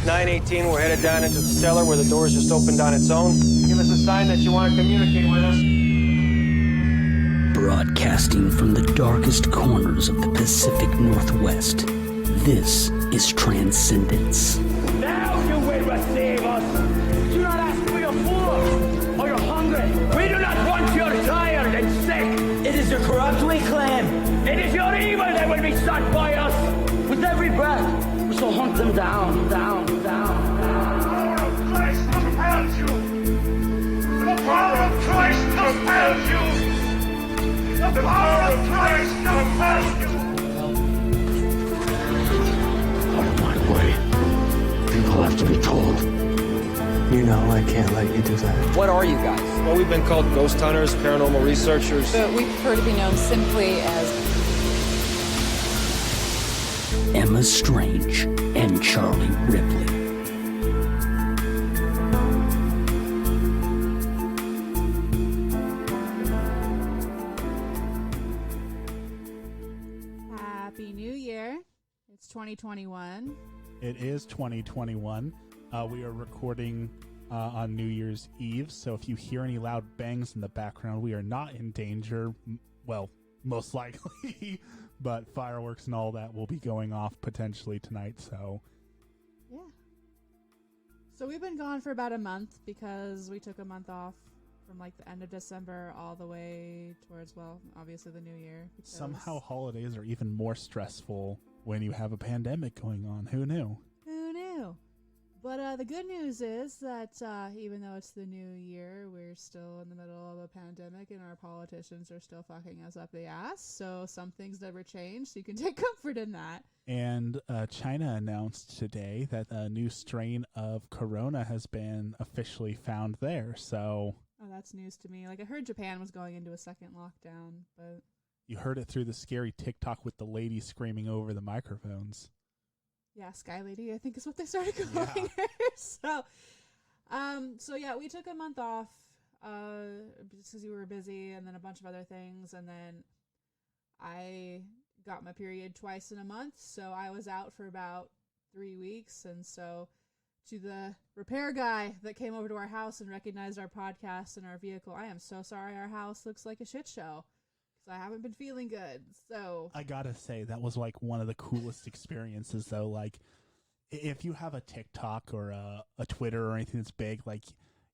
918, we're headed down into the cellar where the doors just opened on its own. Give us a sign that you want to communicate with us. Broadcasting from the darkest corners of the Pacific Northwest, this is Transcendence. Now you will receive us. Do not ask for your food or you're hungry. We do not want your tired and sick. It is the corrupt we claim. It is your evil that will be sought by us. With every breath, we shall hunt them down, down, down, down. The power of Christ compels you. The power of Christ compels you. The power of Christ compels you. Out of my way. People have to be told. You know I can't let you do that. What are you guys? Well, we've been called ghost hunters, paranormal researchers. But we prefer to be known simply as Emma Strange and Charlie Ripley. Happy New Year. It's 2021. It is 2021. We are recording on New Year's Eve, so if you hear any loud bangs in the background, we are not in danger. Well, most likely, but fireworks and all that will be going off potentially tonight, so. Yeah. So we've been gone for about a month because we took a month off from like the end of December all the way towards, well, obviously the New Year. Somehow holidays are even more stressful when you have a pandemic going on. Who knew? Who knew? But the good news is that even though it's the new year, we're still in the middle of a pandemic and our politicians are still fucking us up the ass. So some things never change, so you can take comfort in that. And China announced today that a new strain of corona has been officially found there. So, oh, that's news to me. Like, I heard Japan was going into a second lockdown, but you heard it through the scary TikTok with the lady screaming over the microphones. yeah, Sky Lady, I think is what they started calling her. So yeah, we took a month off just because we were busy, and then a bunch of other things, and then I got my period twice in a month, so I was out for about 3 weeks. And so to the repair guy that came over to our house and recognized our podcast and our vehicle, I am so sorry our house looks like a shit show. I haven't been feeling good, so I gotta say that was like one of the coolest experiences, though. Like, if you have a TikTok or a Twitter or anything that's big, like,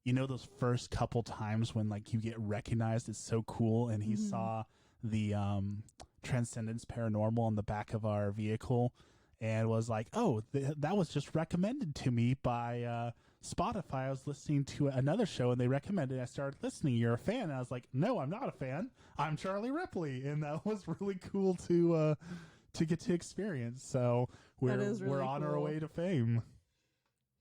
you know, those first couple times when like you get recognized, it's so cool. And he saw the Transcendence Paranormal on the back of our vehicle and was like, "Oh, that was just recommended to me by Spotify. I was listening to another show and they recommended it. I started listening. You're a fan." And I was like, "No, I'm not a fan. I'm Charlie Ripley." And that was really cool to get to experience. So we're on our way to fame.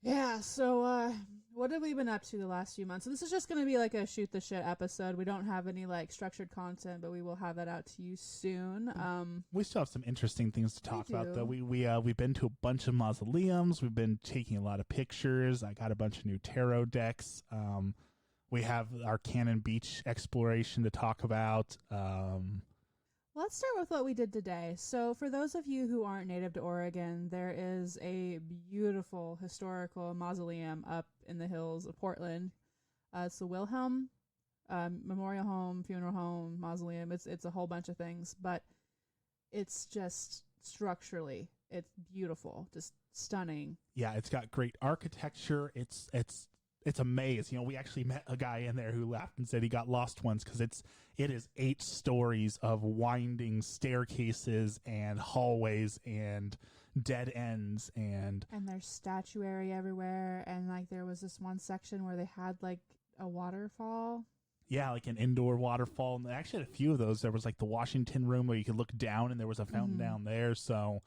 yeah. So what have we been up to the last few months? So this is just going to be like a shoot the shit episode. We don't have any like structured content, but we will have that out to you soon. We still have some interesting things to talk about, though. do. We've been to a bunch of mausoleums. We've been taking a lot of pictures. I got a bunch of new tarot decks. We have our Cannon Beach exploration to talk about. Let's start with what we did today. So for those of you who aren't native to Oregon, there is a beautiful historical mausoleum up in the hills of Portland. It's the Wilhelm Memorial Home, Funeral Home, Mausoleum. It's a whole bunch of things, but it's just structurally, it's beautiful, just stunning. Yeah, it's got great architecture. It's a maze. You know, we actually met a guy in there who laughed and said he got lost once because it is 8 stories of winding staircases and hallways and dead ends and there's statuary everywhere, and like there was this one section where they had like a waterfall. Yeah, like an indoor waterfall. And they actually had a few of those. There was like the Washington room where you could look down and there was a fountain down there. So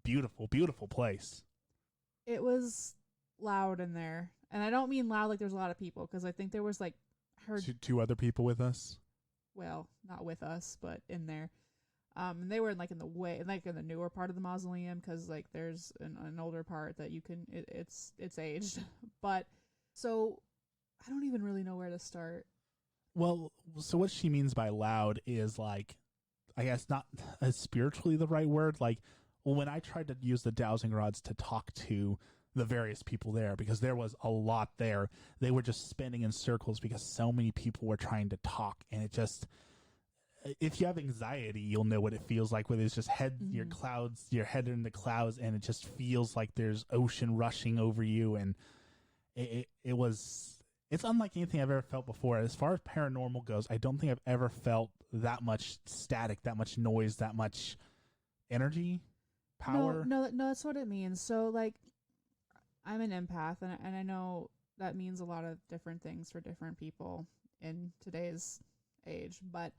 beautiful, beautiful place. It was loud in there. And I don't mean loud like there's a lot of people, because I think there was like, Two other people with us? Well, not with us, but in there. And they were in like in the way, like in the newer part of the mausoleum, because like there's an older part that you can, it's aged. But so I don't even really know where to start. Well, so what she means by loud is like, I guess not spiritually the right word. Like, well, when I tried to use the dowsing rods to talk to the various people there, because there was a lot there. They were just spinning in circles because so many people were trying to talk, and it just, if you have anxiety, you'll know what it feels like, where there's just your head in the clouds, and it just feels like there's ocean rushing over you, and it's unlike anything I've ever felt before. As far as paranormal goes, I don't think I've ever felt that much static, that much noise, that much energy, power. No, that's what it means. So, like, I'm an empath, and I know that means a lot of different things for different people in today's age. But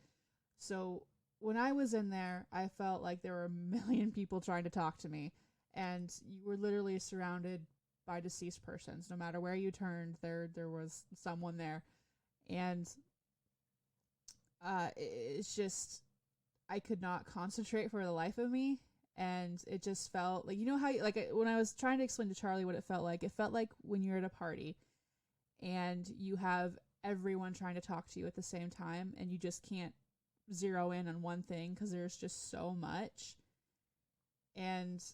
so when I was in there, I felt like there were a million people trying to talk to me, and you were literally surrounded by deceased persons. No matter where you turned, there was someone there, and it's just, I could not concentrate for the life of me. And it just felt like, you know how, like, when I was trying to explain to Charlie what it felt like when you're at a party and you have everyone trying to talk to you at the same time, and you just can't zero in on one thing because there's just so much. And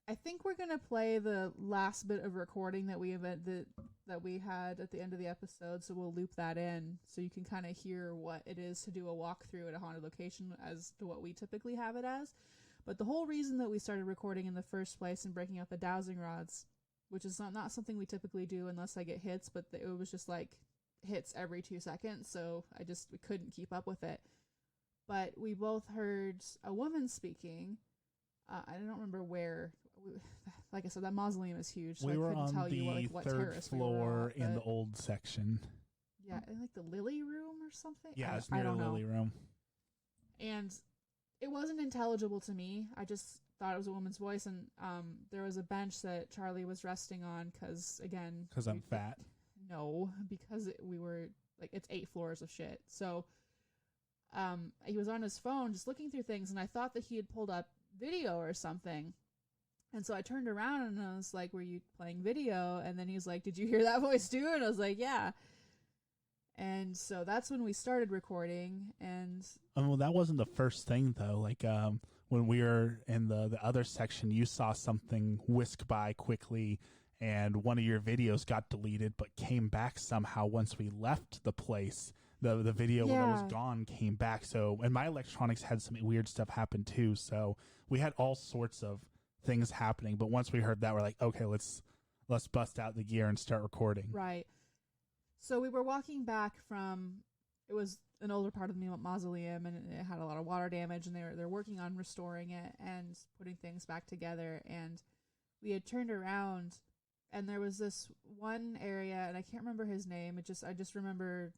I think we're going to play the last bit of recording that we had at the end of the episode, so we'll loop that in so you can kind of hear what it is to do a walkthrough at a haunted location as to what we typically have it as. But the whole reason that we started recording in the first place and breaking out the dowsing rods, which is not something we typically do unless I get hits, but it was just like hits every 2 seconds, so we couldn't keep up with it. But we both heard a woman speaking. I don't remember where. Like I said, that mausoleum is huge, so we were I couldn't on tell you the what third terrace floor we were in the old section. Yeah, in like the Lily Room or something. Yeah, it's near the Lily Room. And it wasn't intelligible to me. I just thought it was a woman's voice, and there was a bench that Charlie was resting on because I'm fat. No, because we were like, it's 8 floors of shit. So he was on his phone just looking through things, and I thought that he had pulled up video or something. And so I turned around and I was like, were you playing video? And then he was like, did you hear that voice too? And I was like, yeah. And so that's when we started recording. And well, that wasn't the first thing though. Like when we were in the other section, you saw something whisk by quickly, and one of your videos got deleted but came back somehow once we left the place. The video when it was gone came back. So, and my electronics had some weird stuff happen too. So we had all sorts of things happening. But once we heard that, we're like, okay, let's bust out the gear and start recording. Right. So we were walking back from, it was an older part of the mausoleum, and it had a lot of water damage, and they're working on restoring it and putting things back together. And we had turned around, and there was this one area, and I can't remember his name. I just remember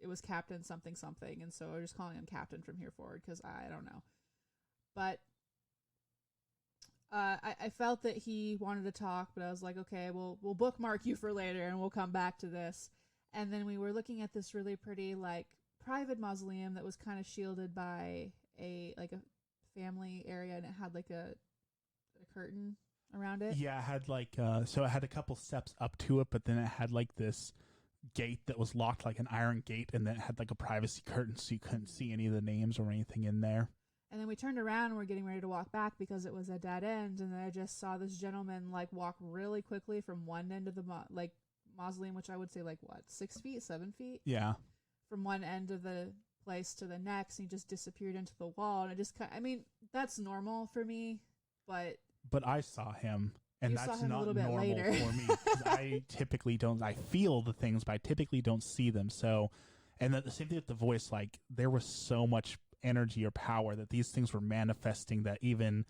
it was Captain something, and so we're just calling him Captain from here forward because I don't know. But I felt that he wanted to talk, but I was like, okay, we'll bookmark you for later, and we'll come back to this. And then we were looking at this really pretty, like, private mausoleum that was kind of shielded by a family area, and it had like a curtain around it. Yeah, it had like so it had a couple steps up to it, but then it had like this gate that was locked, like an iron gate, and then it had like a privacy curtain, so you couldn't see any of the names or anything in there. And then we turned around and we're getting ready to walk back because it was a dead end, and then I just saw this gentleman like walk really quickly from one end of the mausoleum, which I would say like what, 6 feet, 7 feet? Yeah. From one end of the place to the next, and he just disappeared into the wall, and it just I mean, that's normal for me, but I saw him, and that's not normal later. For me. I typically don't. I feel the things, but I typically don't see them. So, and the same thing with the voice. Like, there was so much energy or power that these things were manifesting that even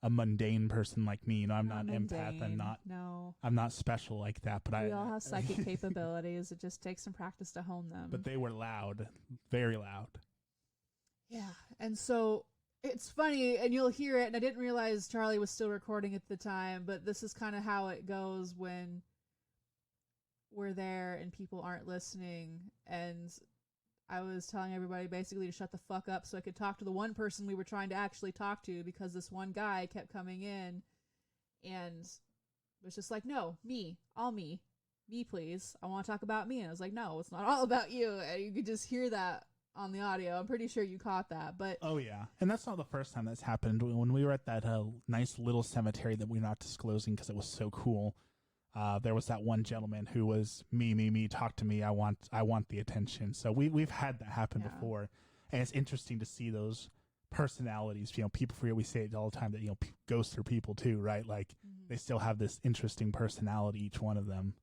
a mundane person like me, I'm not an empath. I'm not special like that. But we all have psychic capabilities. It just takes some practice to hone them. But they were loud, very loud. Yeah, and so it's funny, and you'll hear it, and I didn't realize Charlie was still recording at the time, but this is kind of how it goes when we're there and people aren't listening, and I was telling everybody basically to shut the fuck up so I could talk to the one person we were trying to actually talk to, because this one guy kept coming in and was just like, no, me please, I want to talk about me. And I was like, no, it's not all about you. And you could just hear that on the audio. I'm pretty sure you caught that. But oh yeah, and that's not the first time that's happened. When we were at that nice little cemetery that we're not disclosing because it was so cool, there was that one gentleman who was me, talk to me. I want the attention. So we've had that happen before, and it's interesting to see those personalities. People forget, we say it all the time that ghosts are people too, right? Like they still have this interesting personality, each one of them.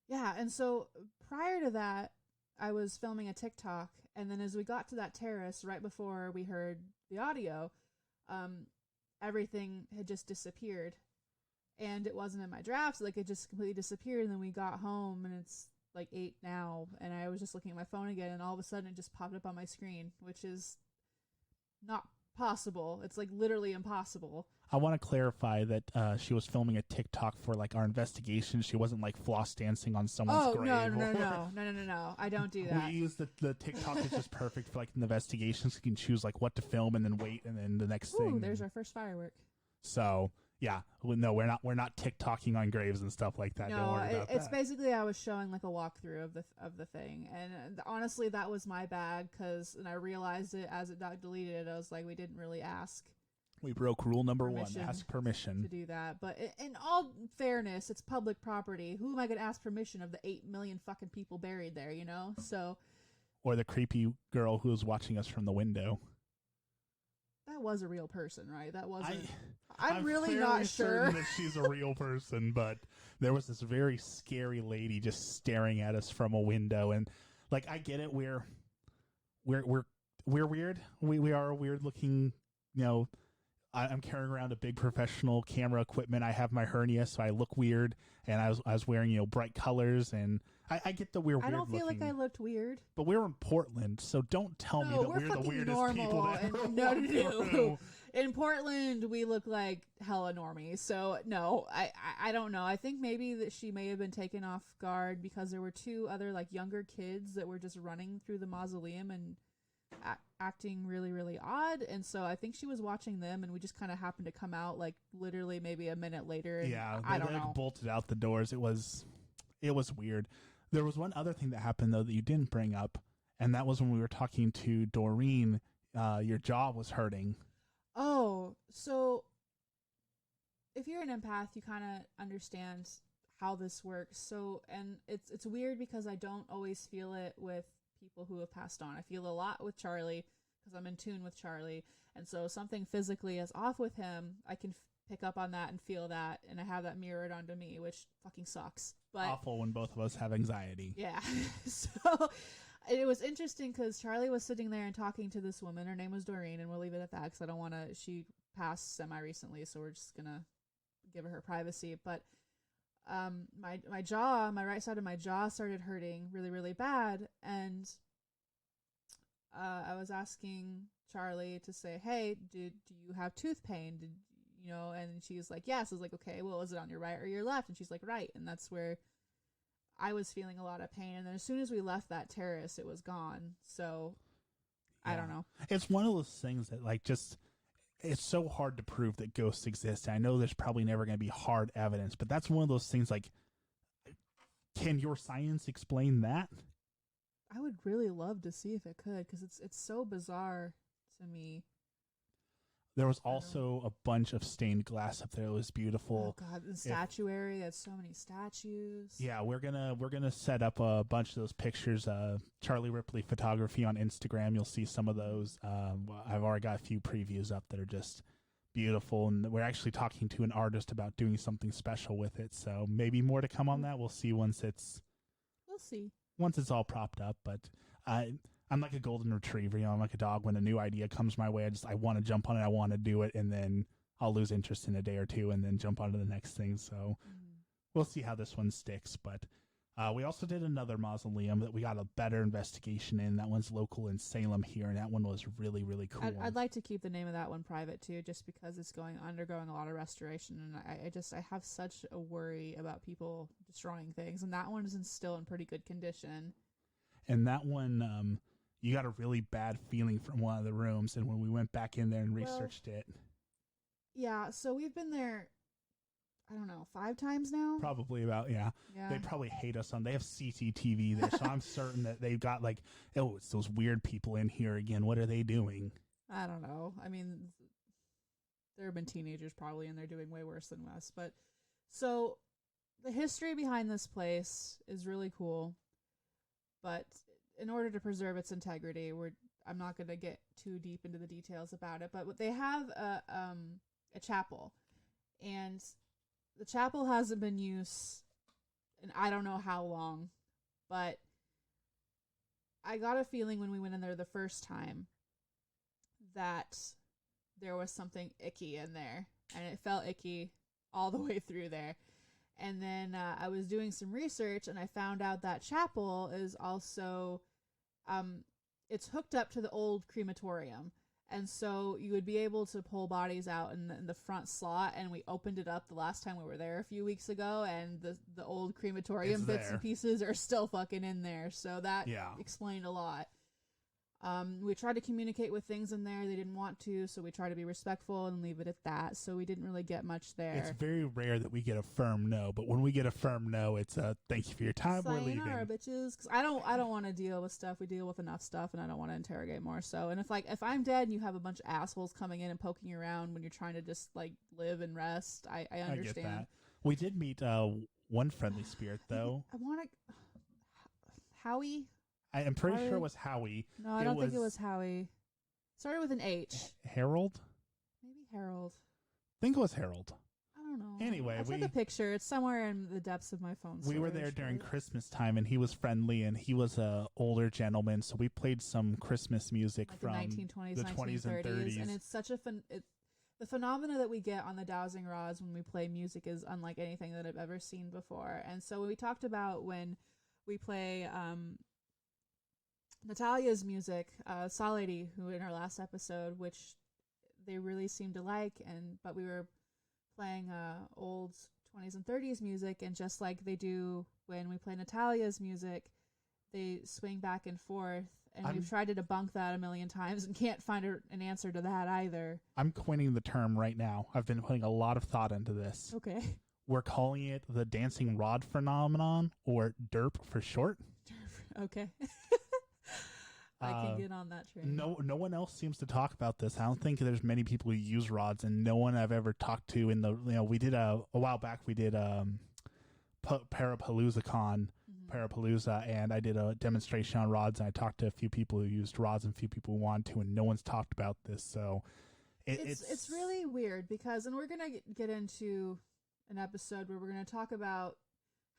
Yeah, and so prior to that, I was filming a TikTok, and then as we got to that terrace right before we heard the audio, everything had just disappeared. And it wasn't in my drafts, like it just completely disappeared. And then we got home, and it's like 8 now, and I was just looking at my phone again, and all of a sudden it just popped up on my screen, which is not possible. It's like literally impossible. I want to clarify that she was filming a TikTok for like our investigation. She wasn't like floss dancing on someone's grave. No. I don't do that. We use the TikTok is just perfect for like investigations. You can choose like what to film and then wait, and then the next thing. There's our first firework. So yeah, no, we're not TikToking on graves and stuff like that. No, Don't worry about it's that. Basically I was showing like a walkthrough of the thing, and honestly that was my bad and I realized it as it got deleted. I was like, we didn't really ask. We broke rule number 1: ask permission to do that. But in all fairness, it's public property. Who am I going to ask permission of the 8 million fucking people buried there? So. Or the creepy girl who was watching us from the window. That was a real person, right? That wasn't. I'm really not sure that she's a real person, but there was this very scary lady just staring at us from a window, and like I get it, we're weird. We are weird looking. I'm carrying around a big professional camera equipment. I have my hernia, so I look weird, and I was wearing bright colors, and I get that we're weird. I don't feel looking, like I looked weird. but we're in Portland, so don't tell me that we're the weirdest normal, people that ever no. In Portland, we look like hella normies. So no, I don't know. I think maybe that she may have been taken off guard because there were 2 other like younger kids that were just running through the mausoleum and acting really, really odd. And so I think she was watching them, and we just kind of happened to come out like literally maybe a minute later. And yeah, I don't know. Bolted out the doors. It was weird. There was one other thing that happened though that you didn't bring up, and that was when we were talking to Doreen. Your jaw was hurting. Oh, so if you're an empath, you kind of understand how this works. So, and it's weird because I don't always feel it with people who have passed on. I feel a lot with Charlie because I'm in tune with Charlie. And so something physically is off with him, I can pick up on that and feel that, and I have that mirrored onto me, which fucking sucks. But awful when both of us have anxiety. Yeah. So it was interesting because Charlie was sitting there and talking to this woman. Her name was Doreen, and we'll leave it at that because I don't want to. She passed semi-recently, so we're just gonna give her privacy. But my right side of my jaw started hurting really, really bad, and I was asking Charlie to say, "Hey, do you have tooth pain? And she's like, yes. I was like, okay, well, is it on your right or your left? And she's like, right. And that's where I was feeling a lot of pain. And then as soon as we left that terrace, it was gone. So yeah. I don't know. It's one of those things that it's so hard to prove that ghosts exist. I know there's probably never going to be hard evidence, but that's one of those things like, can your science explain that? I would really love to see if it could, because it's so bizarre to me. There was also a bunch of stained glass up there. It was beautiful. Oh God, the statuary. There's so many statues. Yeah, we're gonna set up a bunch of those pictures. Charlieripley photography on Instagram. You'll see some of those. I've already got a few previews up that are just beautiful, and we're actually talking to an artist about doing something special with it. So maybe more to come on that. We'll see once it's all propped up. But I'm like a golden retriever, I'm like a dog. When a new idea comes my way, I want to jump on it. I want to do it, and then I'll lose interest in a day or two and then jump on to the next thing. So we'll see how this one sticks. But we also did another mausoleum that we got a better investigation in. That one's local in Salem here, and that one was really, really cool. I'd like to keep the name of that one private too, just because it's undergoing a lot of restoration, and I have such a worry about people destroying things, and that one is still in pretty good condition. And that one, you got a really bad feeling from one of the rooms, and when we went back in there and researched it. Yeah, so we've been there, I don't know, 5 times now? Probably about, yeah. They probably hate us they have CCTV there, so I'm certain that they've got it's those weird people in here again. What are they doing? I don't know. I mean, there have been teenagers probably, and they're doing way worse than us. But, so, the history behind this place is really cool, but in order to preserve its integrity, I'm not going to get too deep into the details about it, but they have a chapel, and the chapel hasn't been used in I don't know how long, but I got a feeling when we went in there the first time that there was something icky in there, and it felt icky all the way through there. And then I was doing some research, and I found out that chapel is also, it's hooked up to the old crematorium. And so you would be able to pull bodies out in the front slot, and we opened it up the last time we were there a few weeks ago, and the old crematorium bits and pieces are still fucking in there. So that explained a lot. We tried to communicate with things in there. They didn't want to, so we tried to be respectful and leave it at that. So we didn't really get much there. It's very rare that we get a firm no, but when we get a firm no, it's a thank you for your time. We're leaving. Sayonara, bitches. Because I don't want to deal with stuff. We deal with enough stuff, and I don't want to interrogate more. So, and if I'm dead and you have a bunch of assholes coming in and poking you around when you're trying to just like live and rest, I understand. I get that. We did meet one friendly spirit though. I want to. Howie. I'm pretty sure it was Howie. No, I don't think it was Howie. Started with an H. Harold? Maybe Harold. I think it was Harold. I don't know. Anyway, I took a picture. It's somewhere in the depths of my phone storage. We were there during Christmas time, and he was friendly, and he was a older gentleman, so we played some Christmas music like from the 1920s, the 20s and 30s. And it's such a the phenomena that we get on the dowsing rods when we play music is unlike anything that I've ever seen before. And so we talked about when we play Natalia's music, Saw Lady, who in our last episode, which they really seemed to like, but we were playing old 20s and 30s music, and just like they do when we play Natalia's music, they swing back and forth, and we've tried to debunk that a million times and can't find an answer to that either. I'm coining the term right now. I've been putting a lot of thought into this. Okay. We're calling it the dancing rod phenomenon, or DERP for short. Okay. I can get on that train. No one else seems to talk about this. I don't think there's many people who use rods, and no one I've ever talked to we did a while back. We did Parapalooza, and I did a demonstration on rods, and I talked to a few people who used rods and a few people who wanted to, and no one's talked about this. So it's really weird because, and we're gonna get into an episode where we're gonna talk about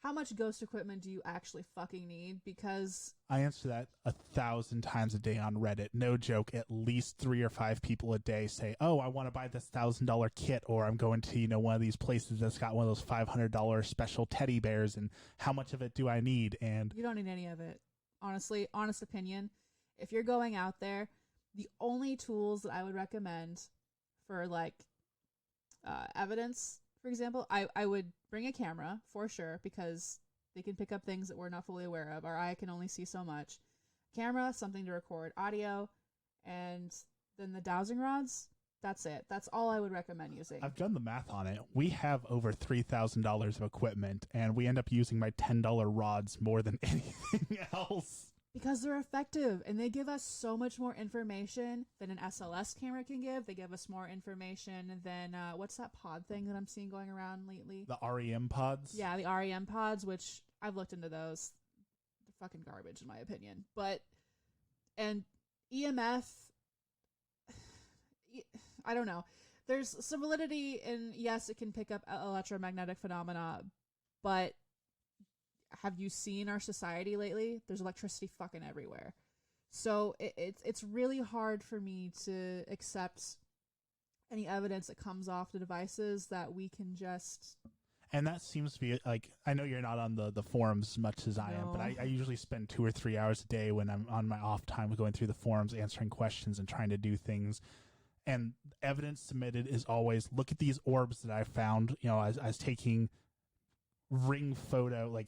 how much ghost equipment do you actually fucking need? Because I answer that 1,000 times a day on Reddit. No joke. At least 3 or 5 people a day say, "Oh, I want to buy this $1,000 kit," or "I'm going to one of these places that's got one of those $500 special teddy bears, and how much of it do I need?" And you don't need any of it. Honestly, honest opinion. If you're going out there, the only tools that I would recommend for like evidence, for example, I would bring a camera for sure, because they can pick up things that we're not fully aware of. Our eye can only see so much. Camera, something to record audio, and then the dowsing rods. That's it. That's all I would recommend using. I've done the math on it. We have over $3,000 of equipment, and we end up using my $10 rods more than anything else. Because they're effective, and they give us so much more information than an SLS camera can give. They give us more information than, what's that pod thing that I'm seeing going around lately? The REM pods? Yeah, the REM pods, which I've looked into those. They're fucking garbage, in my opinion. And EMF, I don't know. There's some validity in, yes, it can pick up electromagnetic phenomena, but have you seen our society lately? There's electricity fucking everywhere. So it's really hard for me to accept any evidence that comes off the devices that we can just... And that seems to be, like, I know you're not on the forums as much as I am, but I usually spend 2 or 3 hours a day when I'm on my off time going through the forums, answering questions and trying to do things. And evidence submitted is always, look at these orbs that I found, I was taking ring photo, like,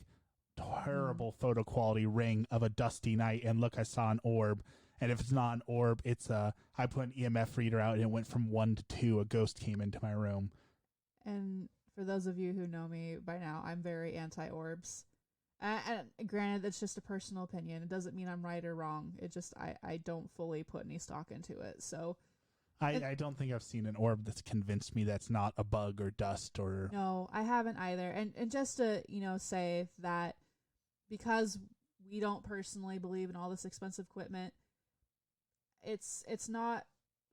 terrible photo quality ring of a dusty night, and look, I saw an orb. And if it's not an orb, it's I put an EMF reader out and it went from 1 to 2. A ghost came into my room. And for those of you who know me by now, I'm very anti-orbs. And granted, that's just a personal opinion. It doesn't mean I'm right or wrong. It just I don't fully put any stock into it. So I don't think I've seen an orb that's convinced me that's not a bug or dust or... No, I haven't either. And just to, say that because we don't personally believe in all this expensive equipment, it's not,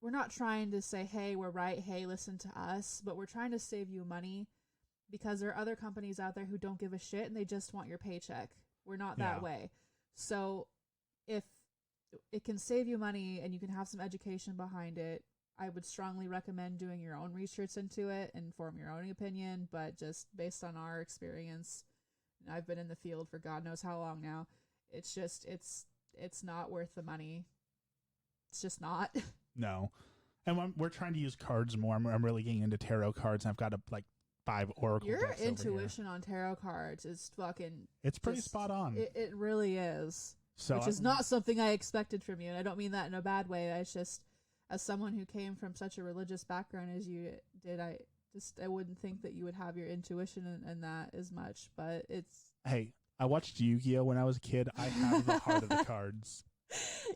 we're not trying to say, hey, we're right, hey, listen to us, but we're trying to save you money because there are other companies out there who don't give a shit and they just want your paycheck. We're not that way. So if it can save you money and you can have some education behind it, I would strongly recommend doing your own research into it and form your own opinion, but just based on our experience, and I've been in the field for God knows how long now, it's just, it's not worth the money. It's just not. No. And we're trying to use cards more. I'm really getting into tarot cards, and I've got 5 oracle Your decks over intuition on tarot cards is fucking... It's pretty spot on. It really is. So which is not something I expected from you, and I don't mean that in a bad way. It's just, as someone who came from such a religious background as you did, I wouldn't think that you would have your intuition in that as much, but it's... Hey, I watched Yu-Gi-Oh! When I was a kid. I have the heart of the cards.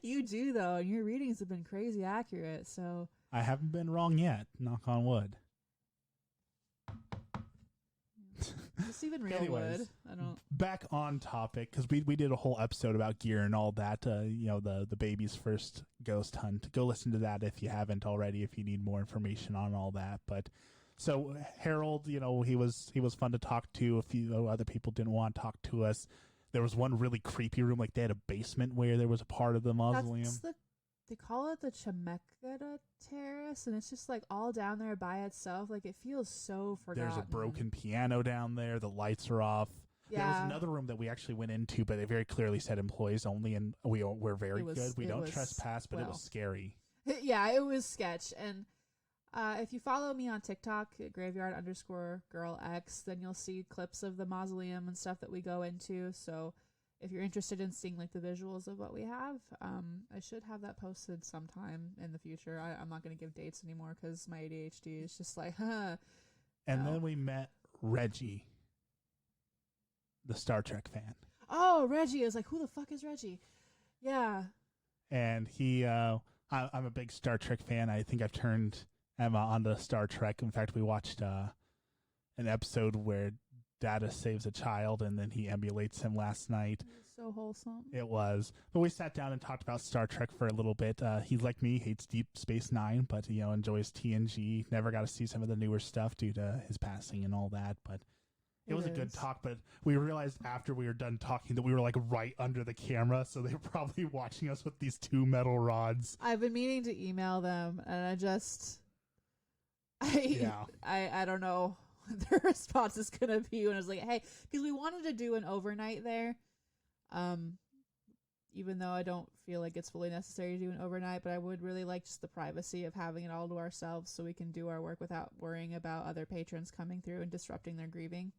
You do, though, and your readings have been crazy accurate, so... I haven't been wrong yet, knock on wood. It's even real Anyways, wood. I don't... Back on topic, because we did a whole episode about gear and all that, the baby's first ghost hunt. Go listen to that if you haven't already, if you need more information on all that. But so Harold, he was fun to talk to. A few other people didn't want to talk to us. There was one really creepy room, like they had a basement where there was a part of the mausoleum. They call it the Chemeketa Terrace, and it's just all down there by itself. It feels so forgotten. There's a broken piano down there. The lights are off. Yeah. There was another room that we actually went into, but they very clearly said employees only, and we're very good. We don't trespass, but it was scary. Yeah, it was sketch. And if you follow me on TikTok, graveyard_girlx, then you'll see clips of the mausoleum and stuff that we go into. So if you're interested in seeing the visuals of what we have, I should have that posted sometime in the future. I'm not going to give dates anymore because my ADHD is just And then we met Reggie, the Star Trek fan. Oh, Reggie. I was like, who the fuck is Reggie? Yeah. And he, I'm a big Star Trek fan. I think I've turned Emma onto Star Trek. In fact, we watched an episode where Data saves a child, and then he emulates him last night. So wholesome. It was. But we sat down and talked about Star Trek for a little bit. He's like me, hates Deep Space Nine, but enjoys TNG. Never got to see some of the newer stuff due to his passing and all that. But it was a good talk. But we realized after we were done talking that we were right under the camera, so they were probably watching us with these 2 metal rods. I've been meaning to email them, and I don't know the response is gonna be when I was like, hey, because we wanted to do an overnight there, even though I don't feel like it's fully necessary to do an overnight, but I would really like just the privacy of having it all to ourselves so we can do our work without worrying about other patrons coming through and disrupting their grieving.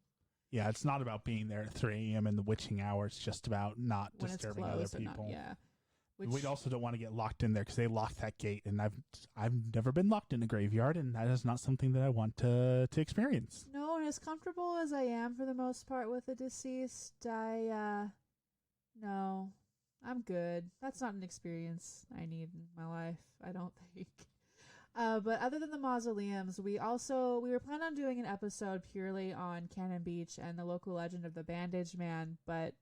Yeah, it's not about being there at 3 a.m. in the witching hour. It's just about not disturbing other people. We also don't want to get locked in there because they lock that gate, and I've never been locked in a graveyard, and that is not something that I want to experience. No, and as comfortable as I am for the most part with the deceased, no, I'm good. That's not an experience I need in my life, I don't think. But other than the mausoleums, we were planning on doing an episode purely on Cannon Beach and the local legend of the Bandage Man, but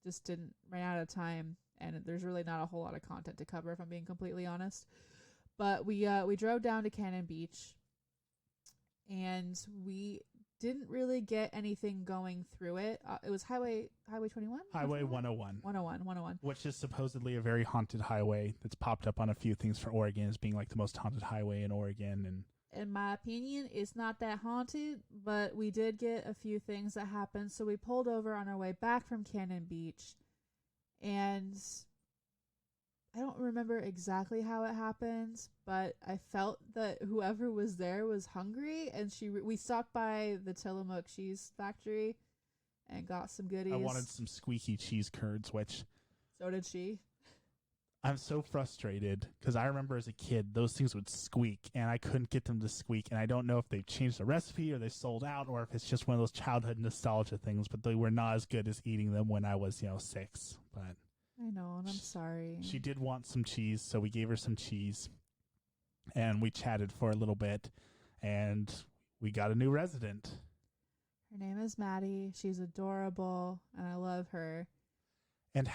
just didn't run out of time. And there's really not a whole lot of content to cover, if I'm being completely honest. But we drove down to Cannon Beach, and we didn't really get anything going through it. It was Highway 21? Highway 101. 101. Which is supposedly a very haunted highway that's popped up on a few things for Oregon as being the most haunted highway in Oregon. And in my opinion, it's not that haunted, but we did get a few things that happened. So we pulled over on our way back from Cannon Beach. And I don't remember exactly how it happened, but I felt that whoever was there was hungry, and we stopped by the Tillamook cheese factory and got some goodies. I wanted some squeaky cheese curds, which... So did she. I'm so frustrated because I remember as a kid, those things would squeak, and I couldn't get them to squeak, and I don't know if they've changed the recipe or they sold out or if it's just one of those childhood nostalgia things, but they were not as good as eating them when I was, 6. But I know, and I'm sorry. She did want some cheese, so we gave her some cheese. and we chatted for a little bit, and we got a new resident. Her name is Maddie. She's adorable, and I love her. And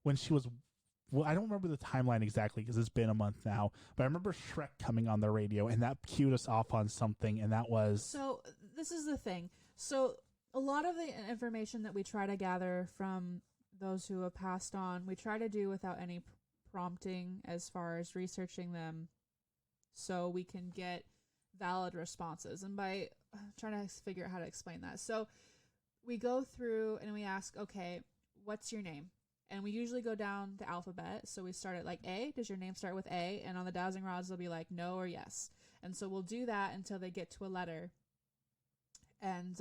when she was, well, I don't remember the timeline exactly because it's been a month now, but I remember Shrek coming on the radio, and that cued us off on something, and that was... So, this is the thing. So, a lot of the information that we try to gather from those who have passed on, we try to do without any prompting as far as researching them so we can get valid responses. And by trying to figure out how to explain that. So, we go through and we ask, okay, what's your name? And we usually go down the alphabet. So we start at like A. Does your name start with A? And on the dowsing rods, they'll be like no or yes. And so we'll do that until they get to a letter. And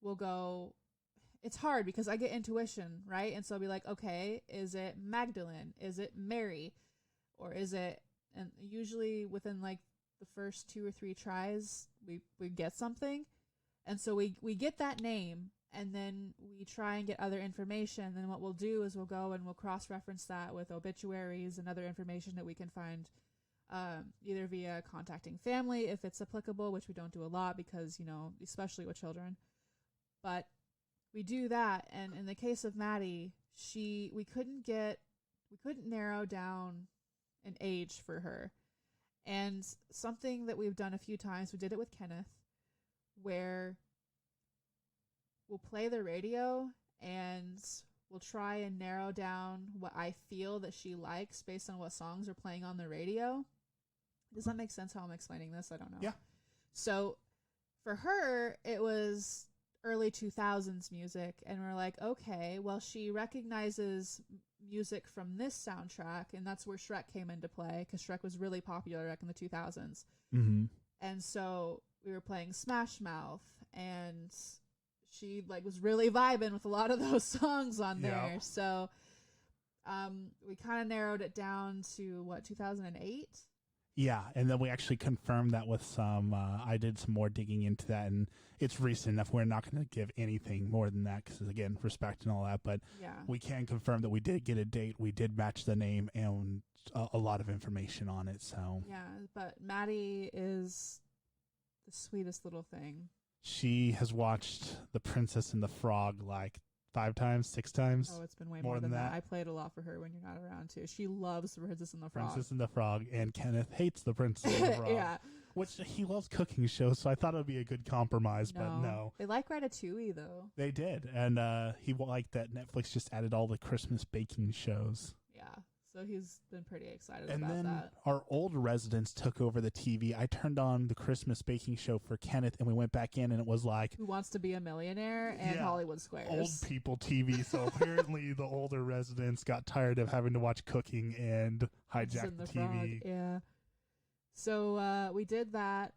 we'll go, it's hard because I get intuition, right? And so I'll be like, okay, is it Magdalene? Is it Mary? Or is it, and usually within like the first 2 or 3 tries, we get something. And so we get that name, and then we try and get other information. And then what we'll do is we'll go and we'll cross-reference that with obituaries and other information that we can find, either via contacting family if it's applicable, which we don't do a lot because, especially with children. But we do that, and in the case of Maddie, we couldn't narrow down an age for her. And something that we've done a few times, we did it with Kenneth, where we'll play the radio and we'll try and narrow down what I feel that she likes based on what songs are playing on the radio. Does that make sense how I'm explaining this? I don't know. Yeah. So for her, it was early 2000s music, and we're like, okay, well, she recognizes music from this soundtrack, and that's where Shrek came into play, because Shrek was really popular back in the 2000s. Mm-hmm. And so we were playing Smash Mouth, and she was really vibing with a lot of those songs on there. Yeah. So we kind of narrowed it down to 2008. Yeah, and then we actually confirmed that with some, I did some more digging into that, and it's recent enough. We're not going to give anything more than that because, again, respect and all that, but yeah, we can confirm that we did get a date, we did match the name, and a lot of information on it, so. Yeah, but Maddie is the sweetest little thing. She has watched The Princess and the Frog 5 times, 6 times. Oh, it's been way more than that. I played a lot for her when you're not around, too. She loves The Princess and the Frog. Princess and the Frog, and Kenneth hates The Princess and the Frog. Yeah. Which he loves cooking shows, so I thought it would be a good compromise, but no. They like Ratatouille, though. They did, and he liked that Netflix just added all the Christmas baking shows. Yeah, so he's been pretty excited and about then that. Our old residents took over the TV. I turned on the Christmas baking show for Kenneth, and we went back in, and it was like... Who Wants to Be a Millionaire and Hollywood Squares. Old people TV, so apparently the older residents got tired of having to watch cooking and hijack the TV. Frog. Yeah. So we did that.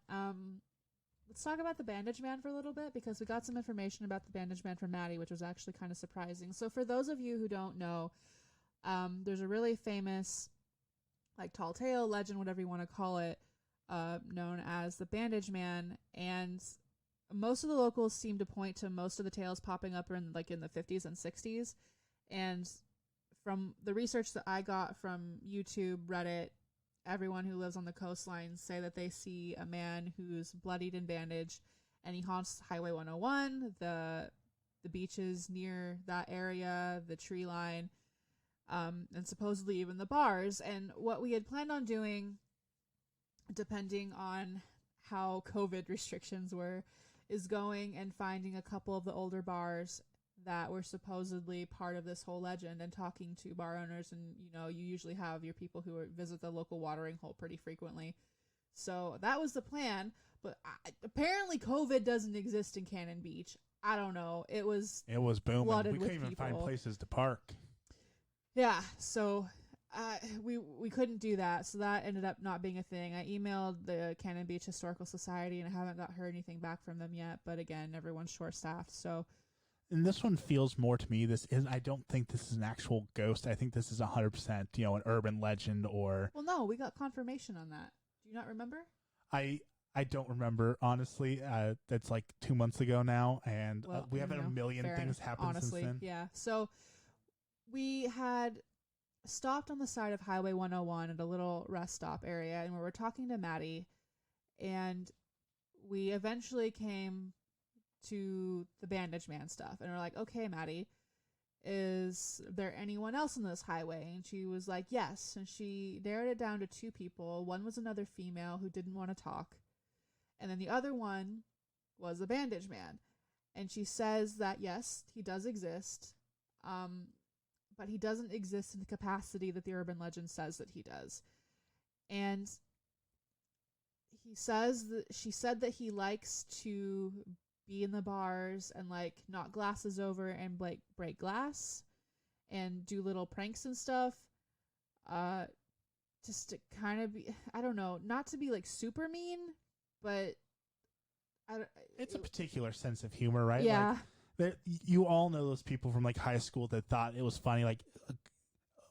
Let's talk about the Bandage Man for a little bit, because we got some information about the Bandage Man from Maddie, which was actually kind of surprising. So for those of you who don't know, there's a really famous, tall tale, legend, whatever you want to call it, known as the Bandage Man, and most of the locals seem to point to most of the tales popping up in the 50s and 60s. And from the research that I got from YouTube, Reddit, everyone who lives on the coastline say that they see a man who's bloodied and bandaged, and he haunts Highway 101, the beaches near that area, the tree line, and supposedly even the bars. And what we had planned on doing, depending on how COVID restrictions were, is going and finding a couple of the older bars that were supposedly part of this whole legend and talking to bar owners. And, you usually have your people who visit the local watering hole pretty frequently. So that was the plan. But apparently COVID doesn't exist in Cannon Beach. I don't know. It was booming. Flooded We couldn't with even find people. places to park. Yeah, so we couldn't do that, so that ended up not being a thing. I emailed the Cannon Beach Historical Society, and I haven't heard anything back from them yet, but again, everyone's short-staffed, so... And this one feels more to me, I don't think this is an actual ghost. I think this is 100%, an urban legend or... Well, no, we got confirmation on that. Do you not remember? I don't remember, honestly. That's 2 months ago now, and we have a million things happen since then. Yeah, so... We had stopped on the side of Highway 101 at a little rest stop area, and we were talking to Maddie, and we eventually came to the Bandage Man stuff, and we're like, okay, Maddie, is there anyone else on this highway? And she was like, yes, and she narrowed it down to 2 people. One was another female who didn't want to talk, and then the other one was a Bandage Man. And she says that, yes, he does exist, but he doesn't exist in the capacity that the urban legend says that he does. And she said that he likes to be in the bars and like knock glasses over and like break glass and do little pranks and stuff. Just to kind of be, I don't know, not to be like super mean, but it's a particular sense of humor, right? Yeah. Like, you all know those people from like high school that thought it was funny. Like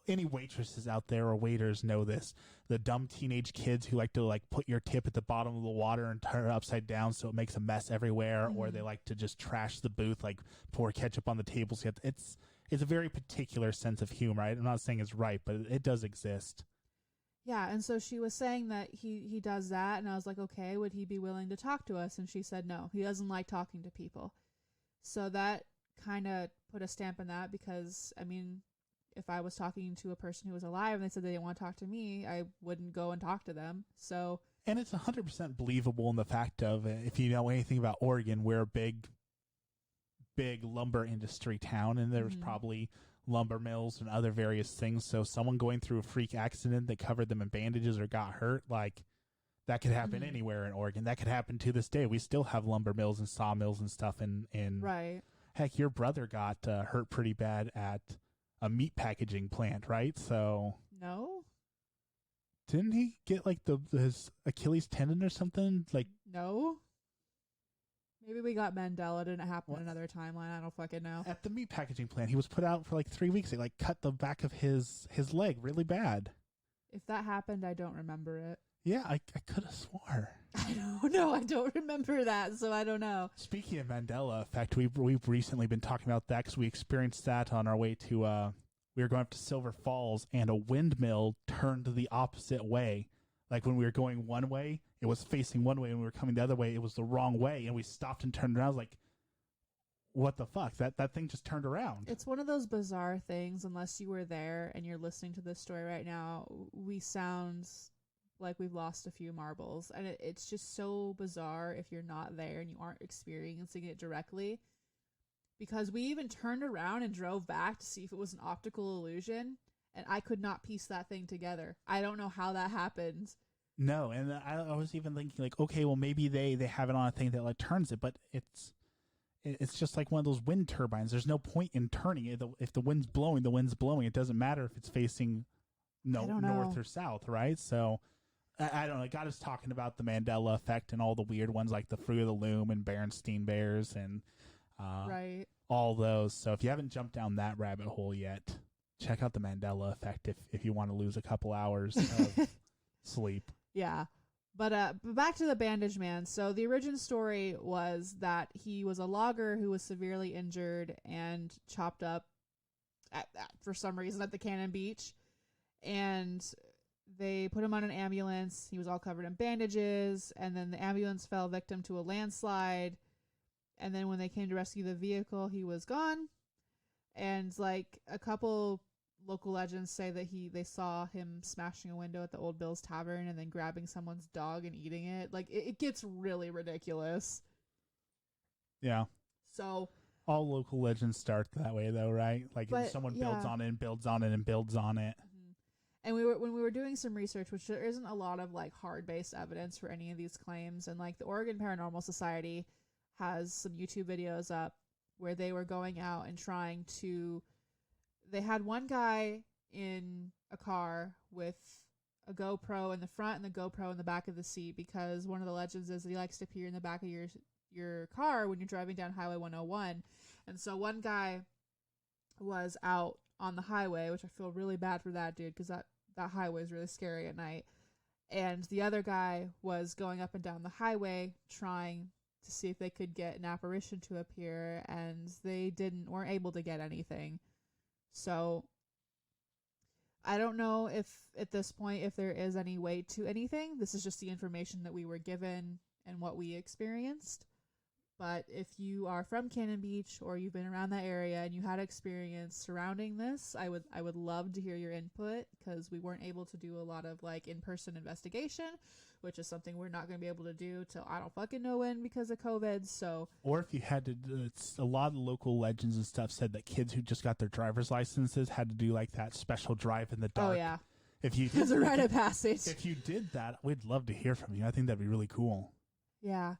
any waitresses out there or waiters know this. The dumb teenage kids who like to like put your tip at the bottom of the water and turn it upside down so it makes a mess everywhere, or they like to just trash the booth, like pour ketchup on the tables. It's a very particular sense of humor. I'm not saying it's right, but it does exist. Yeah, and so she was saying that he does that, and I was like, okay, would he be willing to talk to us? And she said no, he doesn't like talking to people. So that kind of put a stamp on that, because, I mean, if I was talking to a person who was alive and they said they didn't want to talk to me, I wouldn't go and talk to them. So, and it's 100% believable in the fact of, if you know anything about Oregon, we're a big lumber industry town, and there's probably lumber mills and other various things. So someone going through a freak accident that covered them in bandages or got hurt, like that could happen anywhere in Oregon. That could happen to this day. We still have lumber mills and sawmills and stuff in right. Heck, your brother got hurt pretty bad at a meat packaging plant, right? So no, didn't he get like his Achilles tendon or something? Like no. Maybe we got Mandela. Didn't happen in another timeline. I don't fucking know. At the meat packaging plant, he was put out for like 3 weeks. They like cut the back of his leg really bad. If that happened, I don't remember it. Yeah, I could have swore. I don't know. I don't remember that, so I don't know. Speaking of Mandela effect, we've recently been talking about that because we experienced that on our way to. We were going up to Silver Falls, and a windmill turned the opposite way. Like when we were going one way, it was facing one way, and we were coming the other way, it was the wrong way, and we stopped and turned around. I was like, what the fuck? That thing just turned around. It's one of those bizarre things. Unless you were there and you're listening to this story right now, we sound like we've lost a few marbles. And it's just so bizarre if you're not there and you aren't experiencing it directly. Because we even turned around and drove back to see if it was an optical illusion, and I could not piece that thing together. I don't know how that happened. No, and I was even thinking like, okay, well maybe they have it on a thing that like turns it, but it's just like one of those wind turbines. There's no point in turning it. If the wind's blowing, the wind's blowing. It doesn't matter if it's facing north or south, right? So I don't know. It got us talking about the Mandela effect and all the weird ones like the Fruit of the Loom and Berenstein Bears and right. all those. So if you haven't jumped down that rabbit hole yet, check out the Mandela effect if you want to lose a couple hours of sleep. Yeah. But back to the Bandage Man. So the origin story was that he was a logger who was severely injured and chopped up for some reason at the Cannon Beach. And they put him on an ambulance. He was all covered in bandages. And then the ambulance fell victim to a landslide. And then when they came to rescue the vehicle, he was gone. And like a couple local legends say that they saw him smashing a window at the Old Bill's Tavern and then grabbing someone's dog and eating it. Like it gets really ridiculous. Yeah. So all local legends start that way though, right? Like if someone builds on it and builds on it and builds on it. And when we were doing some research, which there isn't a lot of like hard-based evidence for any of these claims, and like the Oregon Paranormal Society has some YouTube videos up where they were going out and trying to. They had one guy in a car with a GoPro in the front and the GoPro in the back of the seat, because one of the legends is that he likes to appear in the back of your car when you're driving down Highway 101. And so one guy was out on the highway, which I feel really bad for that dude, because that highway is really scary at night. And the other guy was going up and down the highway trying to see if they could get an apparition to appear, and they weren't able to get anything. So I don't know if at this point if there is any way to anything. This is just the information that we were given and what we experienced. But if you are from Cannon Beach or you've been around that area and you had experience surrounding this, I would love to hear your input, because we weren't able to do a lot of like in-person investigation, which is something we're not going to be able to do till I don't fucking know when because of COVID. So, or if you had to, it's a lot of local legends and stuff said that kids who just got their driver's licenses had to do like that special drive in the dark. oh yeah, If you it's a rite of passage. If you did that, we'd love to hear from you. I think that'd be really cool. Yeah.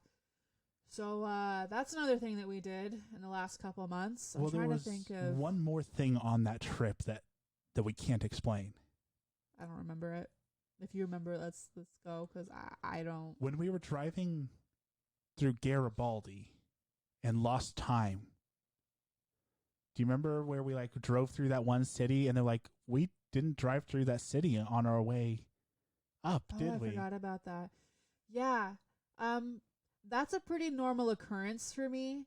So that's another thing that we did in the last couple of months. I'm Well, there trying to was think of. one more thing on that trip that we can't explain. I don't remember it. If you remember, let's go, because I don't. When we were driving through Garibaldi and lost time, do you remember where we like drove through that one city and they're like, we didn't drive through that city on our way up, did we? I forgot about that. Yeah. That's a pretty normal occurrence for me.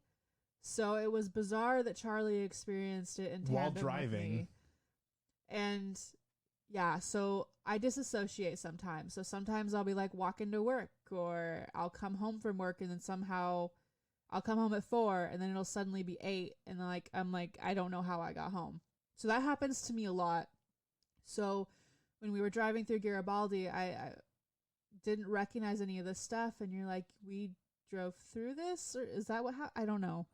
So it was bizarre that Charlie experienced it in tandem While with driving. me. And yeah, so I disassociate sometimes. So sometimes I'll be like walking to work, or I'll come home from work and then somehow I'll come home at 4 and then it'll suddenly be 8 and I'm like I don't know how I got home. So that happens to me a lot. So when we were driving through Garibaldi, I didn't recognize any of this stuff, and you're like, we drove through this, or is that what I don't know.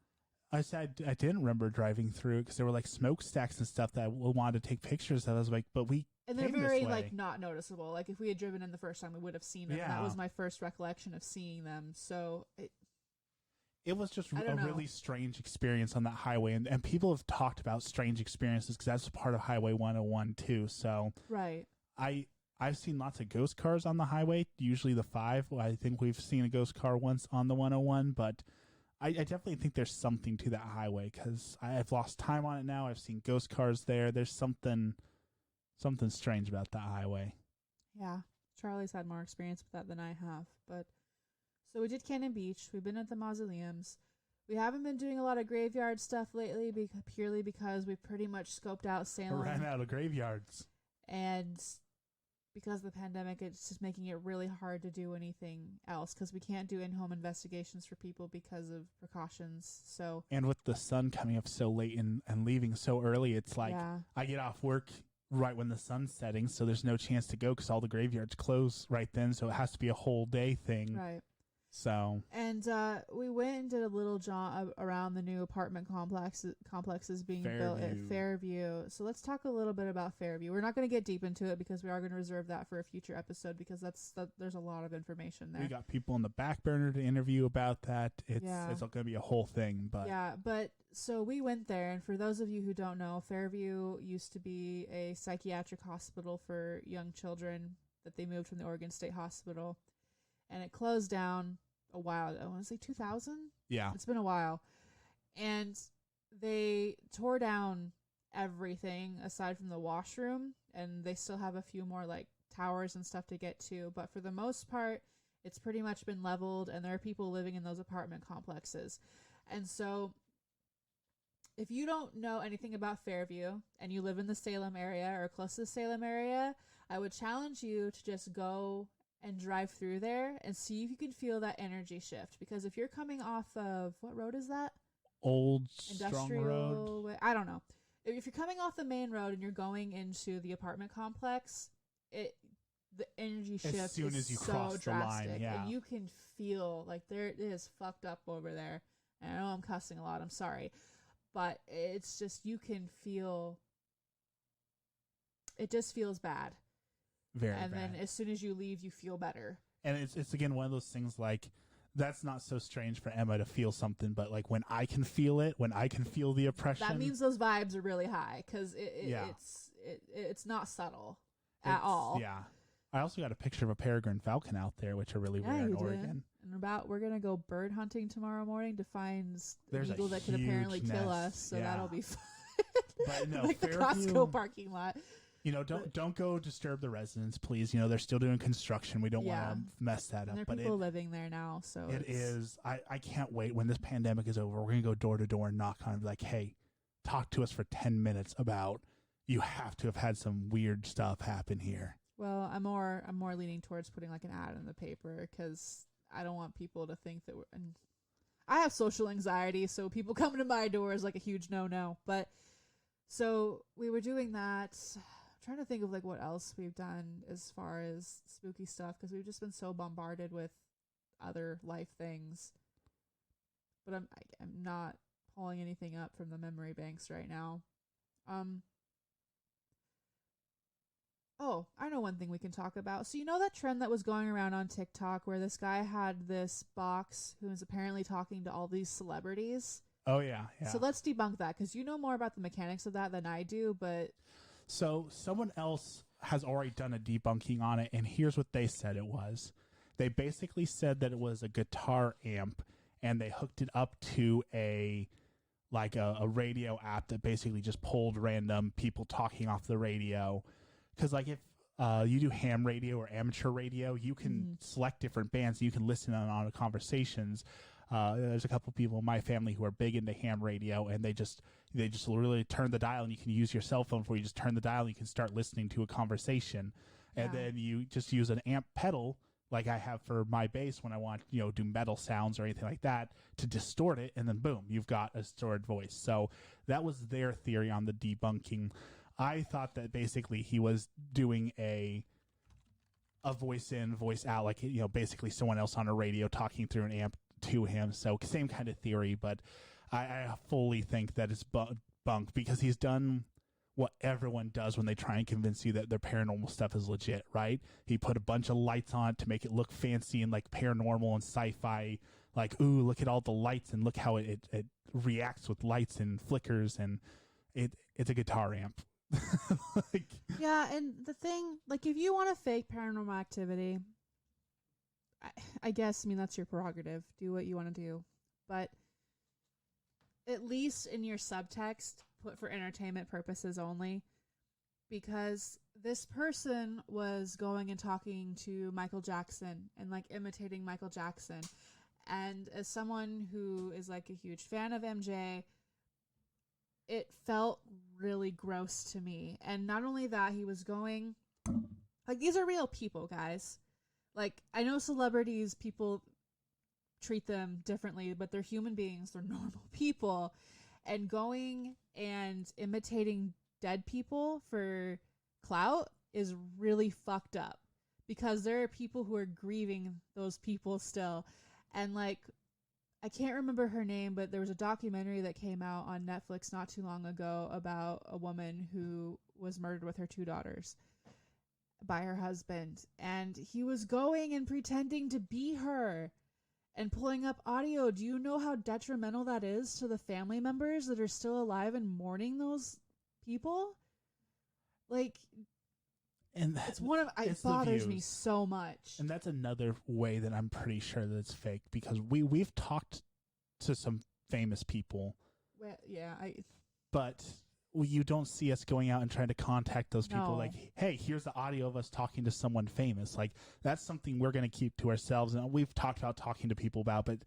I said I didn't remember driving through because there were like smokestacks and stuff that I wanted to take pictures of. I was like, but we and they're came very this way. like not noticeable. Like if we had driven in the first time, we would have seen them. Yeah. That was my first recollection of seeing them. So it was just I a don't know. really strange experience on that highway, and people have talked about strange experiences because that's part of Highway 101 too. So right. I've seen lots of ghost cars on the highway, usually the 5. I think we've seen a ghost car once on the 101, but I definitely think there's something to that highway because I've lost time on it now. I've seen ghost cars there. There's something strange about that highway. Yeah. Charlie's had more experience with that than I have. But so we did Cannon Beach. We've been at the mausoleums. We haven't been doing a lot of graveyard stuff lately purely because we've pretty much scoped out Salem. Ran out of graveyards. And because of the pandemic, it's just making it really hard to do anything else because we can't do in-home investigations for people because of precautions. So And with the sun coming up so late and leaving so early, it's like yeah. I get off work right when the sun's setting, so there's no chance to go because all the graveyards close right then, so it has to be a whole day thing. Right. So And we went and did a little jaunt around the new apartment complexes being built at Fairview. So let's talk a little bit about Fairview. We're not going to get deep into it because we are going to reserve that for a future episode because there's a lot of information there. we got people in the back burner to interview about that. It's going to be a whole thing. But yeah, but so we went there, and for those of you who don't know, Fairview used to be a psychiatric hospital for young children that they moved from the Oregon State Hospital. And it closed down a while ago. I want to say 2000? yeah, It's been a while. And they tore down everything aside from the washroom. And they still have a few more like towers and stuff to get to. But for the most part, it's pretty much been leveled. And there are people living in those apartment complexes. And so if you don't know anything about Fairview and you live in the Salem area or close to the Salem area, I would challenge you to just go and drive through there and see if you can feel that energy shift. Because if you're coming off of, what road is that? Old Strong Road. I don't know. If you're coming off the main road and you're going into the apartment complex, the energy shift As soon is as you so cross the drastic. line, yeah. And you can feel like there it is fucked up over there. And I know I'm cussing a lot, I'm sorry. But it's just, you can feel, it just feels bad. Very and bad. then as soon as you leave, you feel better. And it's again one of those things like that's not so strange for Emma to feel something, but like when I can feel it, when I can feel the oppression, That means those vibes are really high because it's not subtle at all. Yeah. I also got a picture of a peregrine falcon out there, which are really rare in you Oregon. did. And we're gonna go bird hunting tomorrow morning to find There's an a eagle that could apparently huge kill nest. us. So Yeah. that'll be fun. But no, like the Fairview- Costco parking lot. You know, don't go disturb the residents, please. You know, they're still doing construction. We don't Yeah. want to mess that And up. there are But people living there now, so it is. I can't wait when this pandemic is over. We're gonna go door to door and knock on and be like, hey, talk to us for 10 minutes about, you have to have had some weird stuff happen here. Well, I'm more leaning towards putting like an ad in the paper because I don't want people to think that and I have social anxiety, so people coming to my door is like a huge no. But so we were doing that. I'm trying to think of like what else we've done as far as spooky stuff because we've just been so bombarded with other life things. But I'm not pulling anything up from the memory banks right now. Oh, I know one thing we can talk about. So you know that trend that was going around on TikTok where this guy had this box who was apparently talking to all these celebrities? Oh, yeah. So let's debunk that because you know more about the mechanics of that than I do, but... So someone else has already done a debunking on it, and here's what they said it was. They basically said that it was a guitar amp, and they hooked it up to a radio app that basically just pulled random people talking off the radio. Because like if you do ham radio or amateur radio, you can select different bands. You can listen on conversations. There's a couple people in my family who are big into ham radio, and they just literally turn the dial, and you can use your cell phone where you just turn the dial and you can start listening to a conversation. And then you just use an amp pedal like I have for my bass when I want, do metal sounds or anything like that to distort it. And then boom, you've got a stored voice. So that was their theory on the debunking. I thought that basically he was doing a voice in, voice out, like, basically someone else on a radio talking through an amp to him. So same kind of theory, but I fully think that it's bunk because he's done what everyone does when they try and convince you that their paranormal stuff is legit, right? He put a bunch of lights on it to make it look fancy and like paranormal and sci-fi, like, ooh, look at all the lights and look how it reacts with lights and flickers, and it's a guitar amp. Yeah, and the thing, like, if you want to fake paranormal activity, I guess, that's your prerogative. Do what you want to do. But at least in your subtext, put for entertainment purposes only, because this person was going and talking to Michael Jackson and like imitating Michael Jackson. And as someone who is like a huge fan of MJ, it felt really gross to me. And not only that, he was going, like, these are real people, guys. Like, I know celebrities, people treat them differently, but they're human beings. They're normal people. And going and imitating dead people for clout is really fucked up because there are people who are grieving those people still. And like, I can't remember her name, but there was a documentary that came out on Netflix not too long ago about a woman who was murdered with her 2 daughters by her husband. And he was going and pretending to be her and pulling up audio. Do you know how detrimental that is to the family members that are still alive and mourning those people? Like, and it bothers me so much. And that's another way that I'm pretty sure that it's fake, because we've talked to some famous people. Well, yeah, but you don't see us going out and trying to contact those people. No. Like, hey, here's the audio of us talking to someone famous. Like, that's something we're going to keep to ourselves. And we've talked about talking to people about, but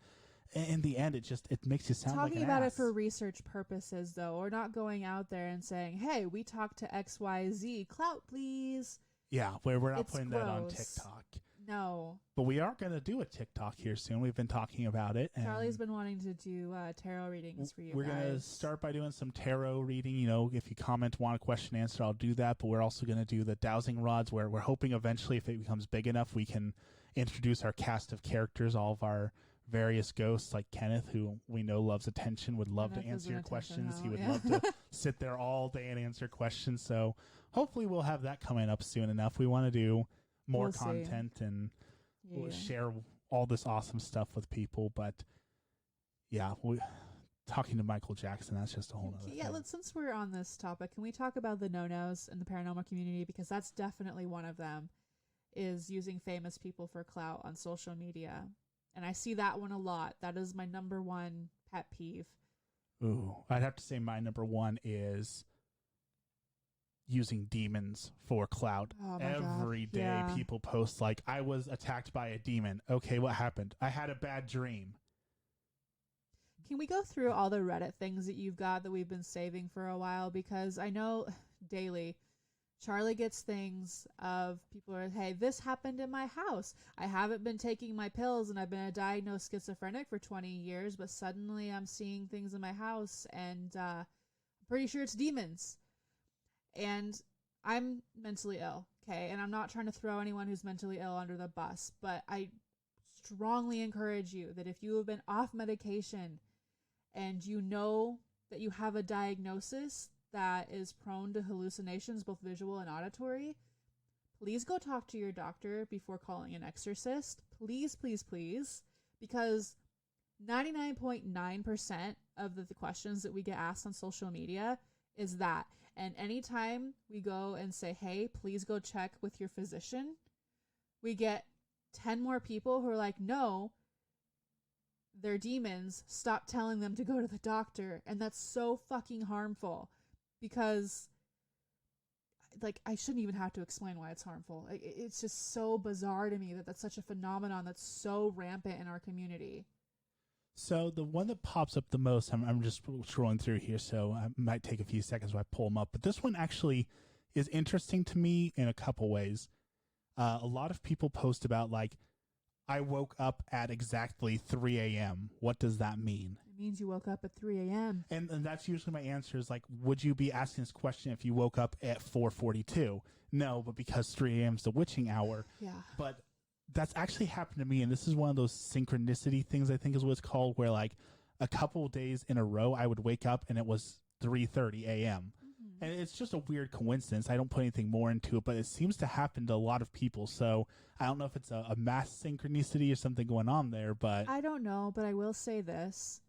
in the end, it makes you sound like an talking about ass. it for research purposes, though, or not going out there and saying, hey, we talked to XYZ. Clout, please. Yeah, we're not It's putting gross. that on TikTok. No. But we are going to do a TikTok here soon. We've been talking about it. And Charlie's been wanting to do tarot readings for you We're guys. going to start by doing some tarot reading. If you comment, want a question answered, I'll do that. But we're also going to do the dowsing rods, where we're hoping eventually, if it becomes big enough, we can introduce our cast of characters, all of our various ghosts, like Kenneth, who we know loves attention, would love to answer your questions. He would love to sit there all day and answer questions. So hopefully we'll have that coming up soon enough. We want to do more content and share all this awesome stuff with people. But yeah, talking to Michael Jackson, that's just a whole other thing. Since we're on this topic, can we talk about the no-nos in the paranormal community? Because that's definitely one of them, is using famous people for clout on social media. And I see that one a lot. That is my number one pet peeve. Ooh, I'd have to say my number one is using demons for clout. Oh Every day people post like, I was attacked by a demon. Okay, what happened? I had a bad dream. Can we go through all the Reddit things that you've got that we've been saving for a while? Because I know daily. Charlie gets things of people are, hey, this happened in my house. I haven't been taking my pills and I've been a diagnosed schizophrenic for 20 years, but suddenly I'm seeing things in my house and I'm pretty sure it's demons. And I'm mentally ill, okay? And I'm not trying to throw anyone who's mentally ill under the bus, but I strongly encourage you that if you have been off medication and you know that you have a diagnosis that is prone to hallucinations, both visual and auditory, please go talk to your doctor before calling an exorcist. Please, please, please. Because 99.9% of the questions that we get asked on social media is that. And anytime we go and say, hey, please go check with your physician, we get 10 more people who are like, no, they're demons. Stop telling them to go to the doctor. And that's so fucking harmful. Because, like, I shouldn't even have to explain why it's harmful. It's just so bizarre to me that that's such a phenomenon that's so rampant in our community. So the one that pops up the most, I'm just scrolling through here, so I might take a few seconds while I pull them up. But this one actually is interesting to me in a couple ways. A lot of people post about, like, I woke up at exactly 3 a.m. What does that mean? It means you woke up at 3 a.m. And that's usually my answer is, like, would you be asking this question if you woke up at 4:42? No, but because 3 a.m. is the witching hour. Yeah. But that's actually happened to me, and this is one of those synchronicity things, I think is what it's called, where, like, a couple of days in a row I would wake up and it was 3:30 a.m. And it's just a weird coincidence. I don't put anything more into it, but it seems to happen to a lot of people. So I don't know if it's a mass synchronicity or something going on there, but I don't know, but I will say this.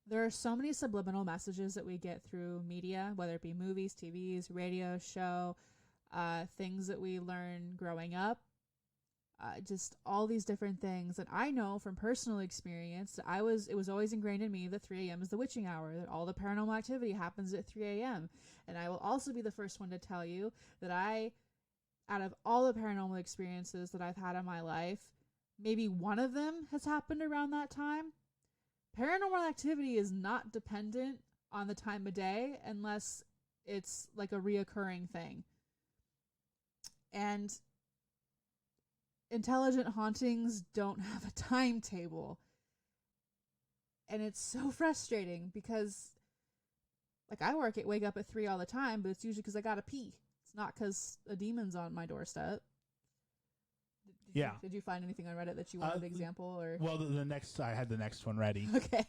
There are so many subliminal messages that we get through media, whether it be movies, TVs, radio, show, things that we learn growing up, just all these different things. And I know from personal experience, it was always ingrained in me that 3 a.m. is the witching hour, that all the paranormal activity happens at 3 a.m. And I will also be the first one to tell you that out of all the paranormal experiences that I've had in my life, maybe one of them has happened around that time. Paranormal activity is not dependent on the time of day unless it's like a reoccurring thing. And intelligent hauntings don't have a timetable. And it's so frustrating because, like, I wake up at 3 all the time, but it's usually because I gotta pee. It's not because a demon's on my doorstep. Did you find anything on Reddit that you wanted an example? Or well, I had the next one ready. Okay.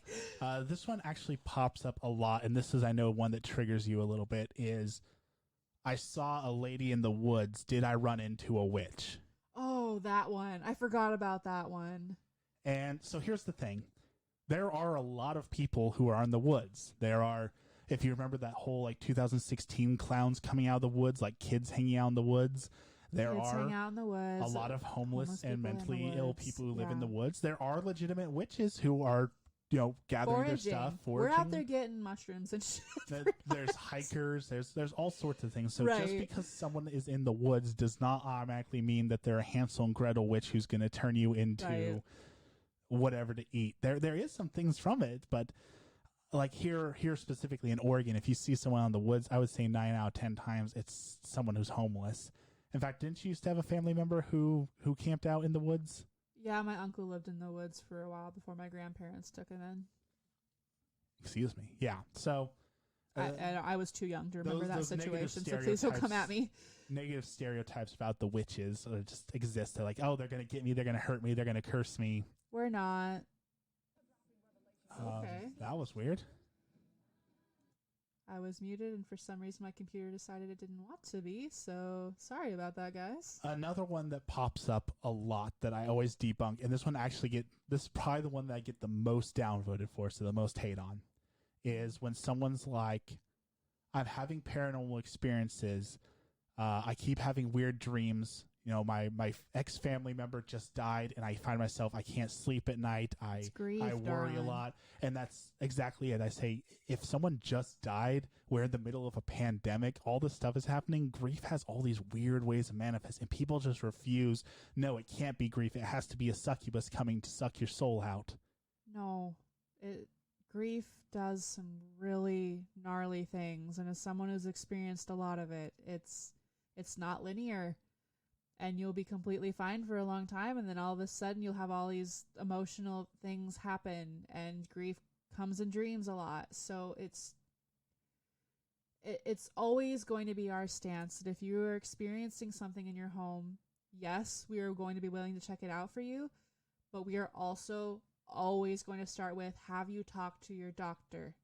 This one actually pops up a lot, and this is, I know, one that triggers you a little bit, is I saw a lady in the woods. Did I run into a witch? Oh, that one. I forgot about that one. And so here's the thing. There are a lot of people who are in the woods. There are, if you remember that whole, like, 2016 clowns coming out of the woods, like kids hanging out in the woods. There Kids are hang out in the woods, a lot of homeless and people in the mentally ill woods. people who live in Yeah. the woods. There are legitimate witches who are, gathering their stuff, foraging. We're out there getting mushrooms and shit. There's hikers. There's all sorts of things. So Right. just because someone is in the woods does not automatically mean that they're a Hansel and Gretel witch who's going to turn you into Right. whatever to eat. There is some things from it, but like here specifically in Oregon, if you see someone in the woods, I would say 9 out of 10 times it's someone who's homeless. In fact, didn't you used to have a family member who camped out in the woods? Yeah, my uncle lived in the woods for a while before my grandparents took him in. Excuse me. Yeah. So I was too young to remember that those negative situation, so please don't come at me. Negative stereotypes about the witches just exist. They're like, oh, they're going to get me, they're going to hurt me, they're going to curse me. We're not. Okay. That was weird. I was muted, and for some reason my computer decided it didn't want to be, so sorry about that, guys. Another one that pops up a lot that I always debunk, and this is probably the one that I get the most downvoted for, so the most hate on, is when someone's like, I'm having paranormal experiences, I keep having weird dreams, my ex-family member just died, and I find myself, I can't sleep at night, I grief, worry darling. a lot, and that's exactly it. I say, if someone just died, we're in the middle of a pandemic, all this stuff is happening, grief has all these weird ways of manifesting, and people just refuse. No, it can't be grief, it has to be a succubus coming to suck your soul out. No, grief does some really gnarly things, and as someone who's experienced a lot of it, it's not linear, and you'll be completely fine for a long time, and then all of a sudden you'll have all these emotional things happen, and grief comes in dreams a lot. So it's always going to be our stance that if you are experiencing something in your home, yes, we are going to be willing to check it out for you, but we are also always going to start with, have you talked to your doctor?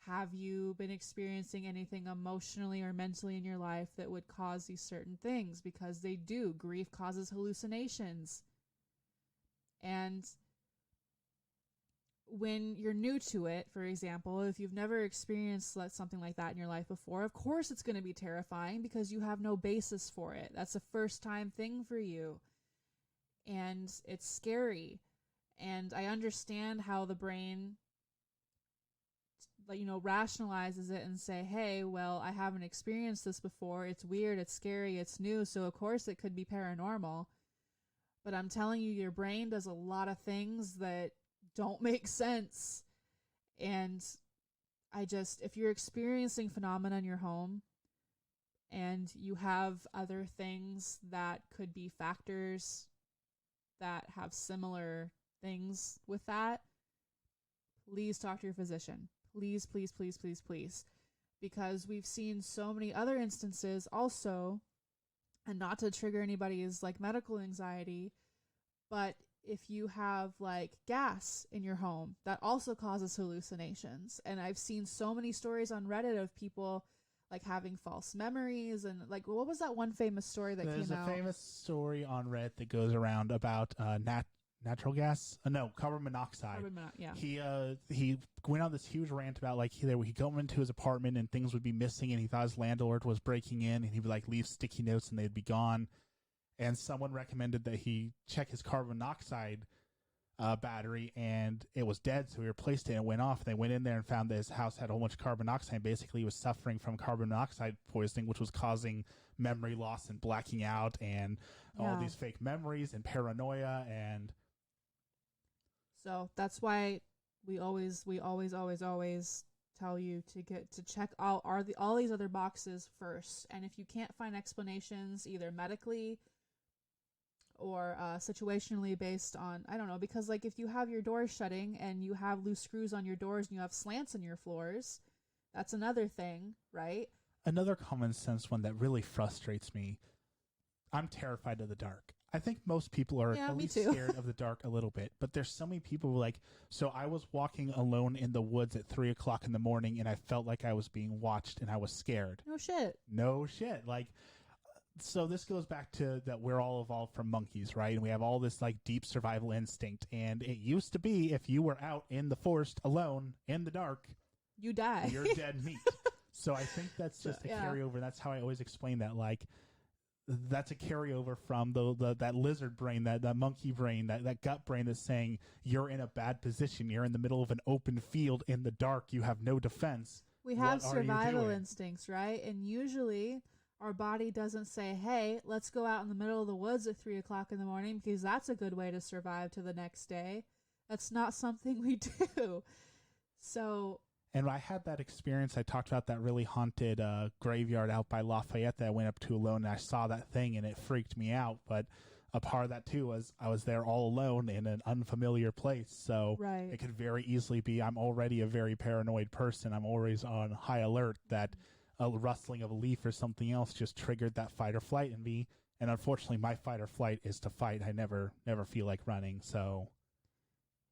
Have you been experiencing anything emotionally or mentally in your life that would cause these certain things? Because they do. Grief causes hallucinations. And when you're new to it, for example, if you've never experienced something like that in your life before, of course it's going to be terrifying because you have no basis for it. That's a first time thing for you. And it's scary. And I understand how the brain, rationalizes it and say, hey, well, I haven't experienced this before. It's weird, it's scary, it's new, so of course it could be paranormal. But I'm telling you, your brain does a lot of things that don't make sense. And if you're experiencing phenomena in your home and you have other things that could be factors that have similar things with that, please talk to your physician. Please, please, please, please, please. Because we've seen so many other instances also, and not to trigger anybody's medical anxiety, but if you have gas in your home, that also causes hallucinations. And I've seen so many stories on Reddit of people having false memories, and what was that one famous story that came out? There's a famous story on Reddit that goes around about natural gas? Carbon monoxide. Yeah. He went on this huge rant about he'd go into his apartment and things would be missing, and he thought his landlord was breaking in, and he would leave sticky notes and they'd be gone. And someone recommended that he check his carbon monoxide battery, and it was dead, so he replaced it and it went off. They went in there and found that his house had a whole bunch of carbon monoxide. Basically, he was suffering from carbon monoxide poisoning, which was causing memory loss and blacking out and all these fake memories and paranoia. And so that's why we always tell you to check out all these other boxes first. And if you can't find explanations either medically or situationally based on, I don't know, because if you have your doors shutting and you have loose screws on your doors and you have slants in your floors, that's another thing, right? Another common sense one that really frustrates me, I'm terrified of the dark. I think most people are at least scared of the dark a little bit, but there's so many people who so I was walking alone in the woods at 3:00 in the morning and I felt like I was being watched and I was scared. No shit. So this goes back to that we're all evolved from monkeys, right? And we have all this deep survival instinct. And it used to be if you were out in the forest alone in the dark, you die. You're dead meat. So I think that's just a carryover. That's how I always explain that. That's a carryover from that lizard brain, that monkey brain, that gut brain that's saying you're in a bad position. You're in the middle of an open field in the dark. You have no defense. We have survival instincts, right? And usually our body doesn't say, hey, let's go out in the middle of the woods at 3:00 in the morning because that's a good way to survive to the next day. That's not something we do. So... And I had that experience. I talked about that really haunted graveyard out by Lafayette that I went up to alone, and I saw that thing, and it freaked me out. But a part of that, too, was I was there all alone in an unfamiliar place. So it could very easily be I'm already a very paranoid person. I'm always on high alert that a rustling of a leaf or something else just triggered that fight or flight in me. And unfortunately, my fight or flight is to fight. I never feel like running, so...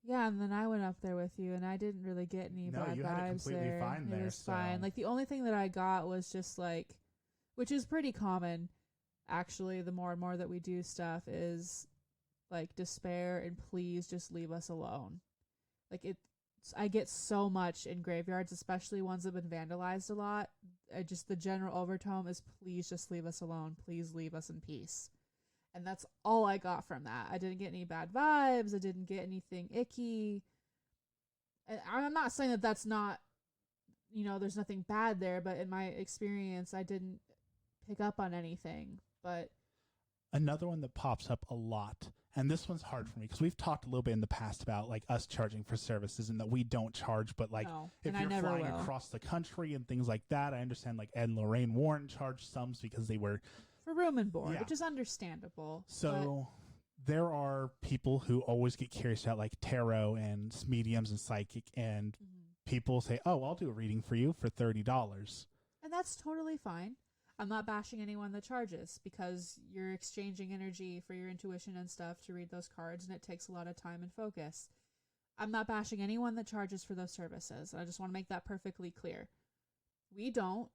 Yeah, and then I went up there with you, and I didn't really get any bad you vibes had it completely there. fine there. It was fine. The only thing that I got was just which is pretty common, actually, the more and more that we do stuff, is despair and please just leave us alone. I get so much in graveyards, especially ones that have been vandalized a lot. The general overtone is please just leave us alone. Please leave us in peace. And that's all I got from that. I didn't get any bad vibes. I didn't get anything icky. And I'm not saying that that's not, there's nothing bad there, but in my experience, I didn't pick up on anything. But another one that pops up a lot, and this one's hard for me because we've talked a little bit in the past about like us charging for services and that we don't charge, but like No, if and I you're never flying will. across the country and things like that, I understand like Ed and Lorraine Warren charged some because they were For room and board, Yeah. which is understandable. so. There are people who always get curious about like tarot and mediums and psychic, and people say, "Oh, I'll do a reading for you for $30." And that's totally fine. I'm not bashing anyone that charges because you're exchanging energy for your intuition and stuff to read those cards, and it takes a lot of time and focus. I'm not bashing anyone that charges for those services. I just want to make that perfectly clear. We don't,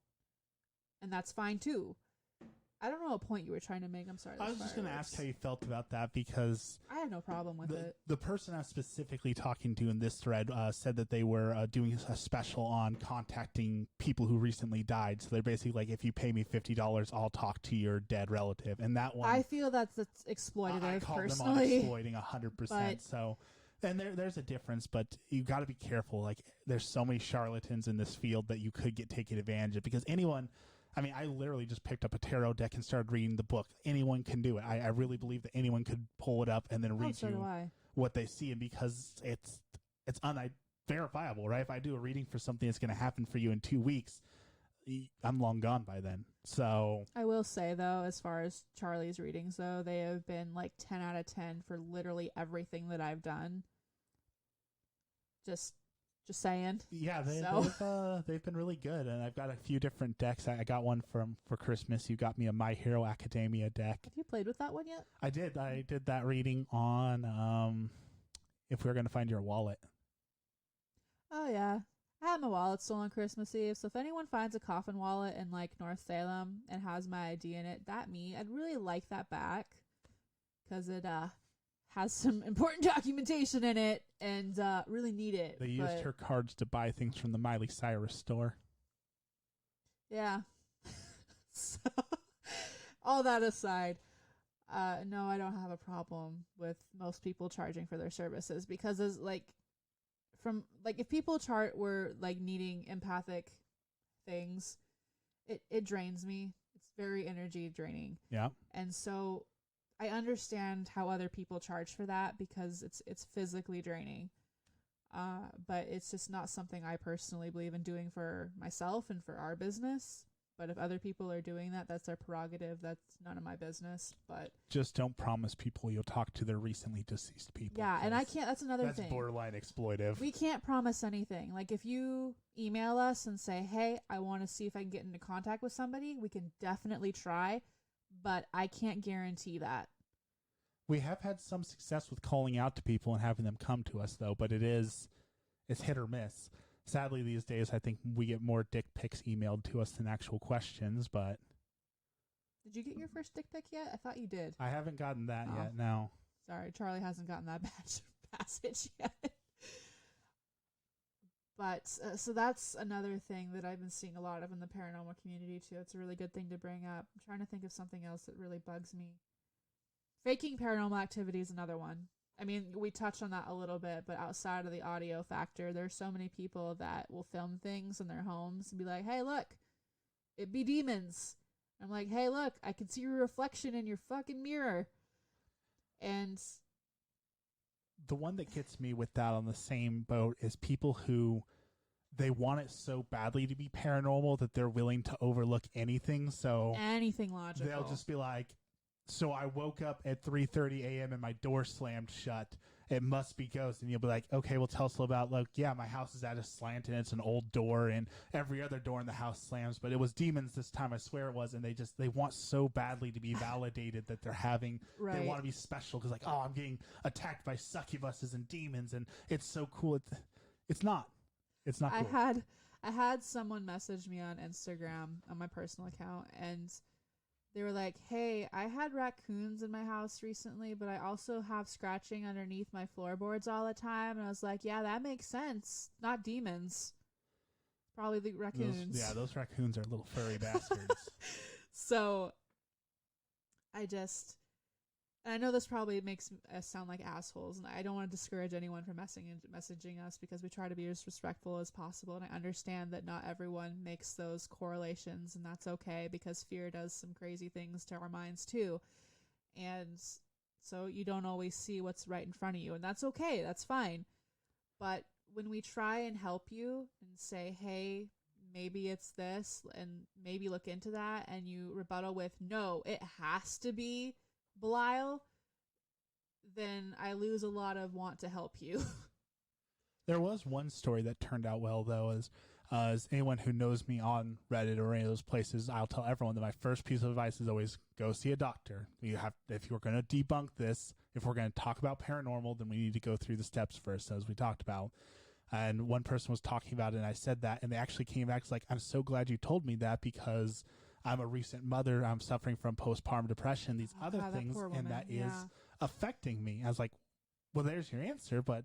and that's fine too. I don't know what point you were trying to make. I'm sorry. I was just going to ask how you felt about that because I have no problem with it. the person I was specifically talking to in this thread said that they were doing a special on contacting people who recently died. So they're basically like, if you pay me $50, I'll talk to your dead relative. And that one, I feel that's exploitative. I call them on personally, exploiting 100%. But- So, and there's a difference, but you got to be careful. Like, there's so many charlatans in this field that you could get taken advantage of because anyone. I mean, I literally just picked up a tarot deck and started reading the book. Anyone can do it. I really believe that anyone could pull it up and then read so do you I. what they see, and because it's unverifiable, right? If I do a reading for something that's going to happen for you in 2 weeks, I'm long gone by then. So I will say though, as far as Charlie's readings though, they have been like 10 out of 10 for literally everything that I've done. Just saying. yeah, they've been really good, and I've got a few different decks. I got one for Christmas. You got me a My Hero Academia deck. Have you played with that one yet? I did that reading on If We're Going to Find Your Wallet. Oh yeah. I had my wallet stolen Christmas Eve, so if anyone finds a coffin wallet in like North Salem and has my ID in it, I'd really like that back because it has some important documentation in it and really need it. They used her cards to buy things from the Miley Cyrus store. Yeah. So, all that aside, no, I don't have a problem with most people charging for their services because as if people were like needing empathic things, it drains me. It's very energy draining. Yeah. And so I understand how other people charge for that because it's physically draining. But it's just not something I personally believe in doing for myself and for our business. But if other people are doing that, that's their prerogative. That's none of my business. But just don't promise people you'll talk to their recently deceased people. Yeah, and I can't. That's another thing. That's borderline exploitive. We can't promise anything. Like if you email us and say, "Hey, I want to see if I can get into contact with somebody," we can definitely try. But I can't guarantee that. We have had some success with calling out to people and having them come to us, though. But it's hit or miss. Sadly, these days, I think we get more dick pics emailed to us than actual questions, but... Did you get your first dick pic yet? I thought you did. I haven't gotten that Oh. yet, no. Sorry, Charlie hasn't gotten that passage yet. But, so that's another thing that I've been seeing a lot of in the paranormal community, too. It's a really good thing to bring up. I'm trying to think of something else that really bugs me. Faking paranormal activity is another one. I mean, we touched on that a little bit, but outside of the audio factor, there's so many people that will film things in their homes and be like, "Hey, look, it be demons." I'm like, "Hey, look, I can see your reflection in your fucking mirror." And the one that gets me with that on the same boat is people who they want it so badly to be paranormal that they're willing to overlook anything. So anything logical. They'll just be like, "So I woke up at 3:30 a.m. and my door slammed shut. It must be ghosts." And you'll be like, "Okay, well, tell us about, like, yeah, my house is at a slant and it's an old door and every other door in the house slams, but it was demons this time. I swear it was." And they want so badly to be validated that they're having, Right. They want to be special because, like, "Oh, I'm getting attacked by succubuses and demons and it's so cool." It's not. It's not cool. I had someone message me on Instagram on my personal account and they were like, "Hey, I had raccoons in my house recently, but I also have scratching underneath my floorboards all the time." And I was like, "Yeah, that makes sense. Not demons. Probably the raccoons." Those raccoons are little furry bastards. So I know this probably makes us sound like assholes, and I don't want to discourage anyone from messaging us because we try to be as respectful as possible, and I understand that not everyone makes those correlations, and that's okay because fear does some crazy things to our minds too. And So you don't always see what's right in front of you, and that's okay. That's fine. But when we try and help you and say, hey, maybe it's this, and maybe look into that, and you rebuttal with, no, it has to be Belial, then I lose a lot of want to help you. There was one story that turned out well, though, as anyone who knows me on Reddit or any of those places, I'll tell everyone that my first piece of advice is always go see a doctor. If you're going to debunk this, if we're going to talk about paranormal, then we need to go through the steps first, as we talked about. And one person was talking about it, and I said that, and they actually came back like, I'm so glad you told me that, because I'm a recent mother. I'm suffering from postpartum depression, these other things, and that is affecting me. I was like, well, there's your answer, but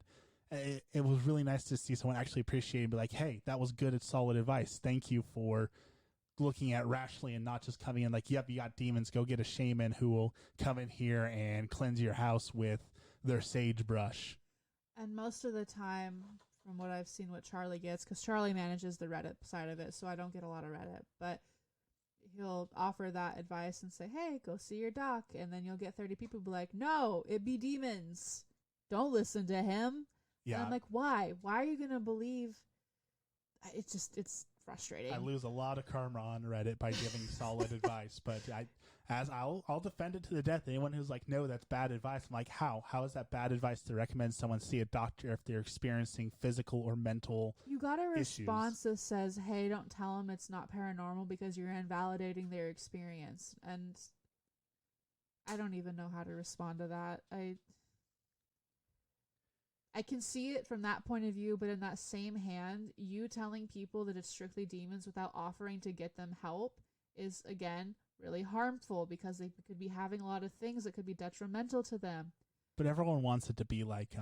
it was really nice to see someone actually appreciate it and be like, hey, that was good. It's solid advice. Thank you for looking at rationally and not just coming in like, yep, you got demons. Go get a shaman who will come in here and cleanse your house with their sagebrush. And most of the time, from what I've seen, what Charlie gets, because Charlie manages the Reddit side of it, so I don't get a lot of Reddit, but he'll offer that advice and say, hey, go see your doc, and then you'll get 30 people be like, no, it be demons. Don't listen to him. Yeah. And I'm like, why? Why are you going to believe? It's frustrating. I lose a lot of karma on Reddit by giving solid advice, but I'll defend it to the death. Anyone who's like, no, that's bad advice. I'm like, how? How is that bad advice to recommend someone see a doctor if they're experiencing physical or mental You got a response issues? that says, hey, don't tell them it's not paranormal because you're invalidating their experience. And I don't even know how to respond to that. I can see it from that point of view, but in that same hand, you telling people that it's strictly demons without offering to get them help is, again, really harmful because they could be having a lot of things that could be detrimental to them. But everyone wants it to be like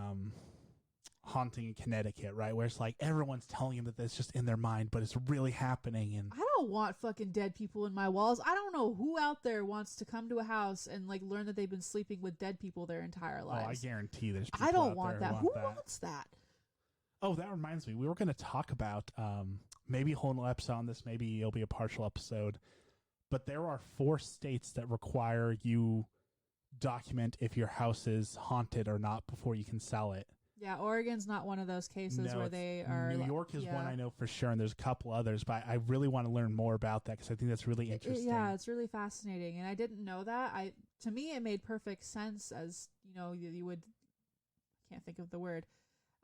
Haunting in Connecticut, right? Where it's like everyone's telling them that it's just in their mind, but it's really happening. And I don't want fucking dead people in my walls. I don't know who out there wants to come to a house and like learn that they've been sleeping with dead people their entire lives. Oh, I guarantee there's people I don't out want there that. Who wants that? Oh, that reminds me. We were going to talk about maybe a whole episode on this. Maybe it'll be a partial episode. But there are 4 states that require you document if your house is haunted or not before you can sell it. Yeah, Oregon's not one of those cases where they are... New York is one I know for sure, and there's a couple others, but I really want to learn more about that because I think that's really interesting. It's really fascinating, and I didn't know that. To me, it made perfect sense as, you would... can't think of the word.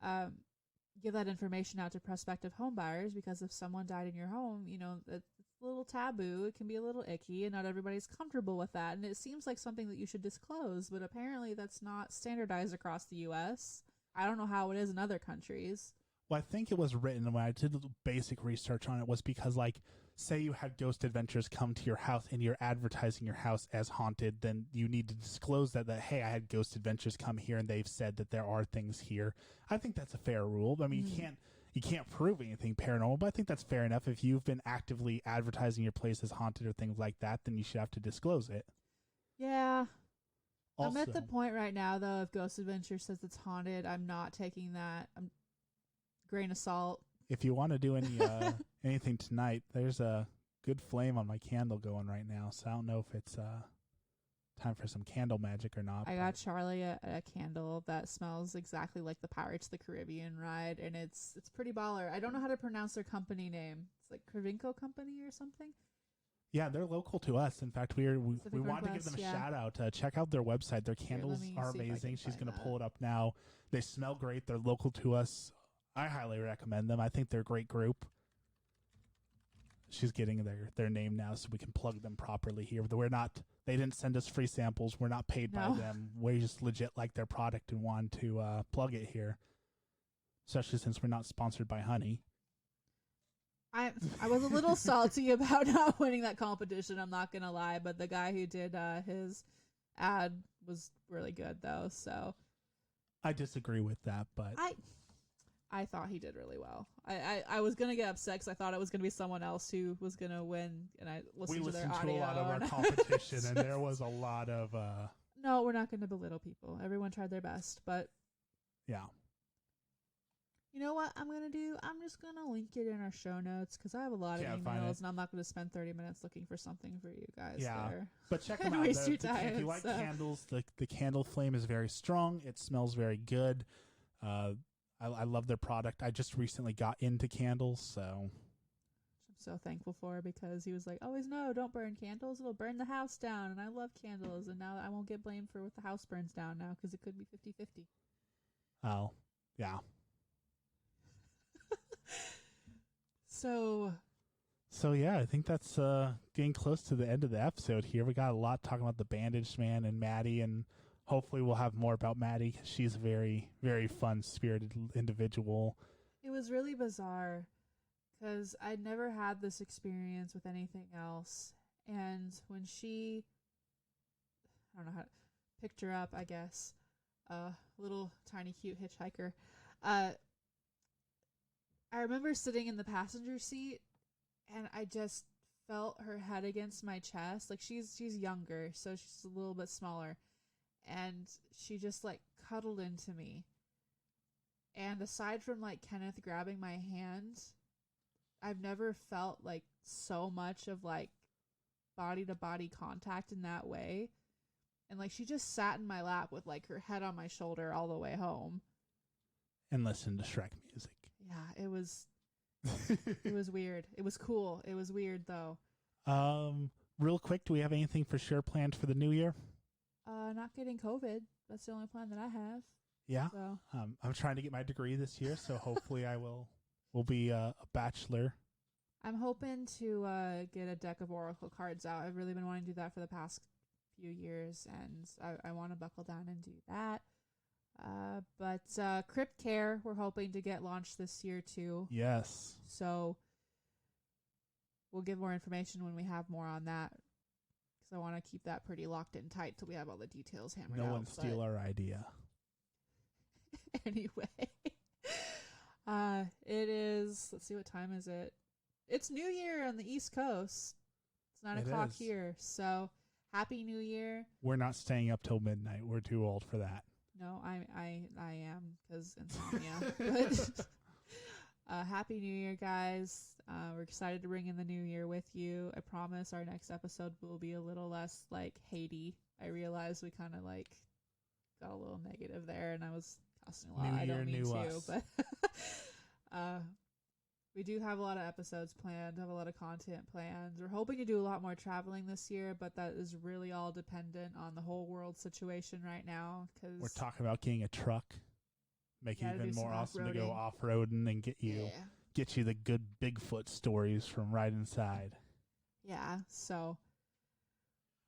Give that information out to prospective home buyers because if someone died in your home, it's a little taboo. It can be a little icky, and not everybody's comfortable with that, and it seems like something that you should disclose, but apparently that's not standardized across the U.S., I don't know how it is in other countries. Well, I think it was written when I did basic research on it was because, like, say you had ghost adventures come to your house and you're advertising your house as haunted, then you need to disclose that, hey, I had ghost adventures come here and they've said that there are things here. I think that's a fair rule. I mean, you can't prove anything paranormal, but I think that's fair enough. If you've been actively advertising your place as haunted or things like that, then you should have to disclose it. Yeah. Also, I'm at the point right now, though, if Ghost Adventure says it's haunted, I'm not taking that grain of salt. If you want to do any anything tonight, there's a good flame on my candle going right now, so I don't know if it's time for some candle magic or not. I got Charlie a candle that smells exactly like the Pirates of the Caribbean ride, and it's pretty baller. I don't know how to pronounce their company name. It's like Kravinko Company or something. Yeah, they're local to us. In fact, we wanted to give them a shout out. Check out their website. Their candles are amazing. She's going to pull it up now. They smell great. They're local to us. I highly recommend them. I think they're a great group. She's getting their name now so we can plug them properly here. They didn't send us free samples. We're not paid by them. We just legit like their product and want to plug it here, especially since we're not sponsored by Honey. I was a little salty about not winning that competition, I'm not going to lie, but the guy who did his ad was really good, though, so... I disagree with that, but... I thought he did really well. I was going to get upset because I thought it was going to be someone else who was going to win, and I listened to their audio. We listened to a lot of our competition, and there was a lot of... No, we're not going to belittle people. Everyone tried their best, but... Yeah. You know what I'm going to do? I'm just going to link it in our show notes because I have a lot of Can't find emails it. and I'm not going to spend 30 minutes looking for something for you guys Yeah, there. but check them out. Waste your If time, you like so. candles, the candle flame is very strong. It smells very good. I love their product. I just recently got into candles, so I'm so thankful for because he was like, always no, don't burn candles. It'll burn the house down. And I love candles. And now I won't get blamed for what the house burns down now because it could be 50-50. oh yeah. So yeah, I think that's getting close to the end of the episode here. We got a lot talking about the Bandaged Man and Maddie, and hopefully we'll have more about Maddie because she's a very, very fun-spirited individual. It was really bizarre because I'd never had this experience with anything else. And when she, I don't know how to picked her up, I guess, little tiny cute hitchhiker, I remember sitting in the passenger seat and I just felt her head against my chest. Like she's younger, so she's a little bit smaller. And she just like cuddled into me. And aside from like Kenneth grabbing my hand, I've never felt like so much of like body to body contact in that way. And like she just sat in my lap with like her head on my shoulder all the way home. And listen to Shrek music. Yeah, it was weird. It was cool. It was weird though. Real quick, do we have anything for sure planned for the new year? Not getting COVID. That's the only plan that I have. Yeah. So I'm trying to get my degree this year, so hopefully I will be a bachelor. I'm hoping to get a deck of Oracle cards out. I've really been wanting to do that for the past few years, and I want to buckle down and do that. But Crypt Care, we're hoping to get launched this year too. Yes. So we'll give more information when we have more on that. Because I want to keep that pretty locked in tight till we have all the details hammered out. No one steal our idea. Anyway, it is. Let's see, what time is it? It's New Year on the East Coast. It's 9 o'clock here. So Happy New Year. We're not staying up till midnight. We're too old for that. No, I am because insomnia. But Happy New Year, guys. We're excited to bring in the new year with you. I promise our next episode will be a little less like Haiti. I realized we kind of like got a little negative there, and I was cussing a lot. New I year, don't mean new to, us. but we do have a lot of episodes planned, have a lot of content planned. We're hoping to do a lot more traveling this year, but that is really all dependent on the whole world situation right now. Cause We're talking about getting a truck, make it Gotta even do more some awesome to go off-roading. off-roading and get you the good Bigfoot stories from right inside. Yeah, so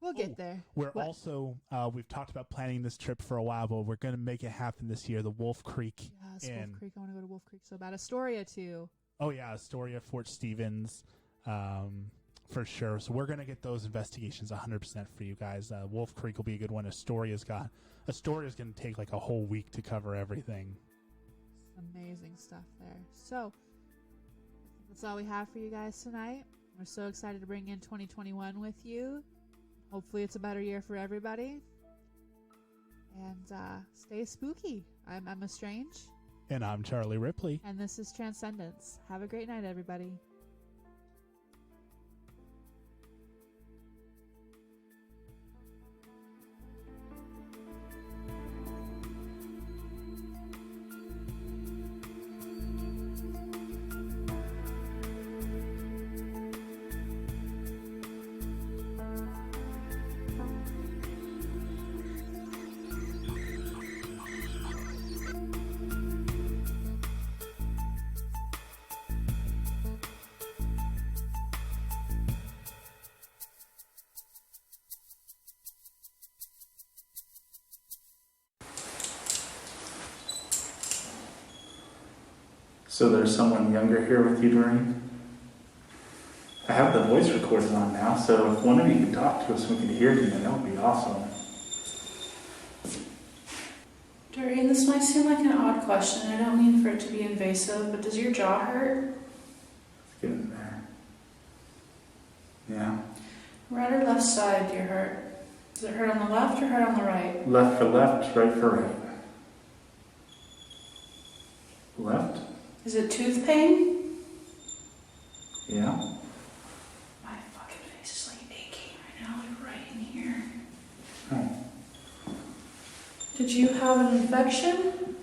we'll get there. We're What? also, we've talked about planning this trip for a while, but we're going to make it happen this year. The Wolf Creek. Yes, Wolf Creek. I want to go to Wolf Creek so bad. Astoria too. Oh, yeah, Astoria, Fort Stevens, for sure. So we're going to get those investigations 100% for you guys. Wolf Creek will be a good one. Astoria's going to take like a whole week to cover everything. Amazing stuff there. So that's all we have for you guys tonight. We're so excited to bring in 2021 with you. Hopefully it's a better year for everybody. And stay spooky. I'm Emma Strange. And I'm Charlieripley. And this is Transcendence. Have a great night, everybody. So there's someone younger here with you, Doreen? I have the voice recorders on now, so if one of you could talk to us and we could hear you, then that would be awesome. Doreen, this might seem like an odd question. I don't mean for it to be invasive, but does your jaw hurt? Let's get in there. Yeah. Right or left side do you hurt? Does it hurt on the left or hurt on the right? Left for left, right for right. Left? Is it tooth pain? Yeah. My fucking face is like aching right now, like right in here. Oh. Did you have an infection?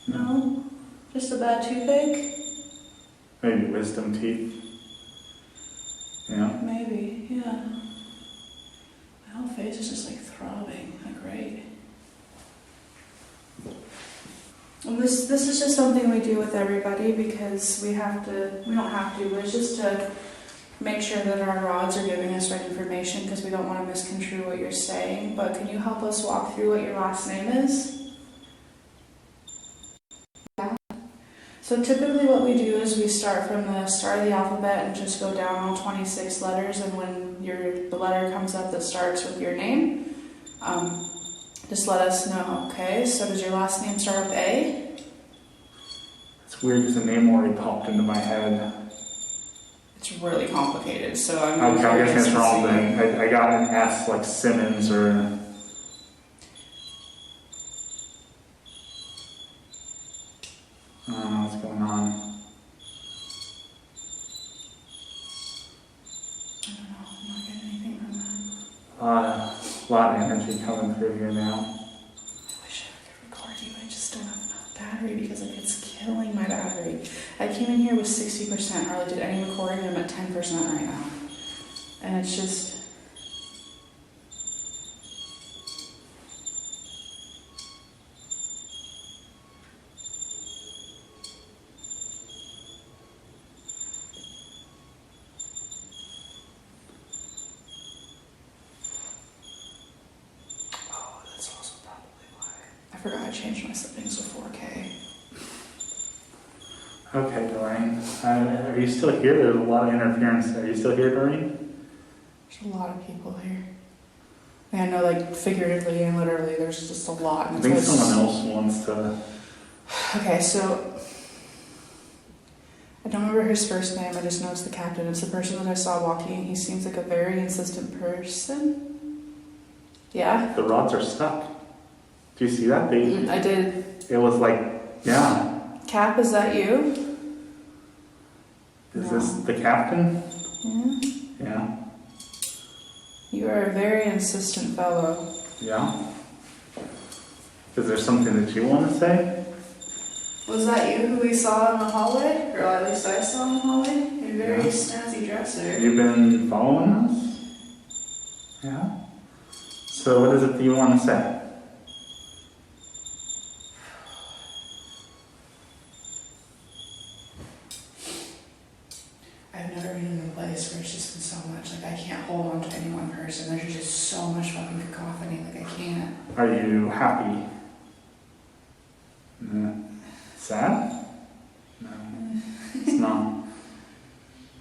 No? Just a bad toothache? Maybe wisdom teeth. Yeah. Maybe, yeah. My whole face is just like throbbing, like right. And this is just something we do with everybody because we don't have to, but it's just to make sure that our rods are giving us right information because we don't want to misconstrue what you're saying. But can you help us walk through what your last name is? Yeah. So typically what we do is we start from the start of the alphabet and just go down all 26 letters, and when the letter comes up that starts with your name, just let us know, okay? So does your last name start with A? It's weird because the name already popped into my head. It's really complicated, so I'm Okay, I guess it's wrong see. then. I got an S like Simmons or... I don't know what's going on. I don't know, I'm not getting anything from that. A lot of energy coming through here now. I wish I could record you, I just don't have enough battery because like it's killing my battery. I came in here with 60%, hardly did any recording, I'm at 10% right now. And it's just... That's also probably why. I forgot I changed my settings to 4K. Okay, Doreen. Are you still here? There's a lot of interference. Are you still here, Doreen? There's a lot of people here. Yeah, I know, like, figuratively and literally, there's just a lot. I And think it's always- someone else wants to... Okay, so... I don't remember his first name, I just know it's the captain. It's the person that I saw walking. He seems like a very insistent person. Yeah? The rods are stuck. Do you see that? I did. It was like, yeah. Cap, is that you? Is this the captain? Yeah. Yeah. You are a very insistent fellow. Yeah. Is there something that you want to say? Was that you who we saw in the hallway? Or at least I saw in the hallway? You're a very Yeah. snazzy dresser. You've been following us? Yeah. So what is it that you want to say? I've never been in a place where it's just been so much. Like, I can't hold on to any one person. There's just so much fucking cacophony. Like, I can't. Are you happy? Sad? No. It's not.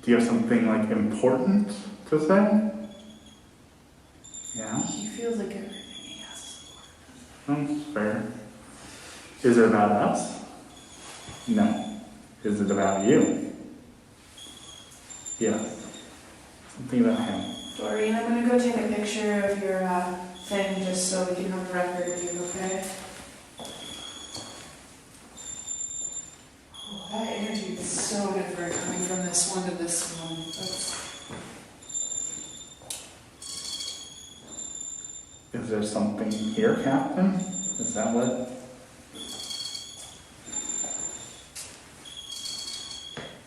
Do you have something like important to say? Yeah. He feels like everything he has is important. That's fair. Is it about us? No. Is it about you? Yeah. Something about him. Doreen, I'm gonna go take a picture of your thing just so we can have a record of you, okay? Oh, that energy is so different coming from this one to this one. Is there something here, Captain? Is that what?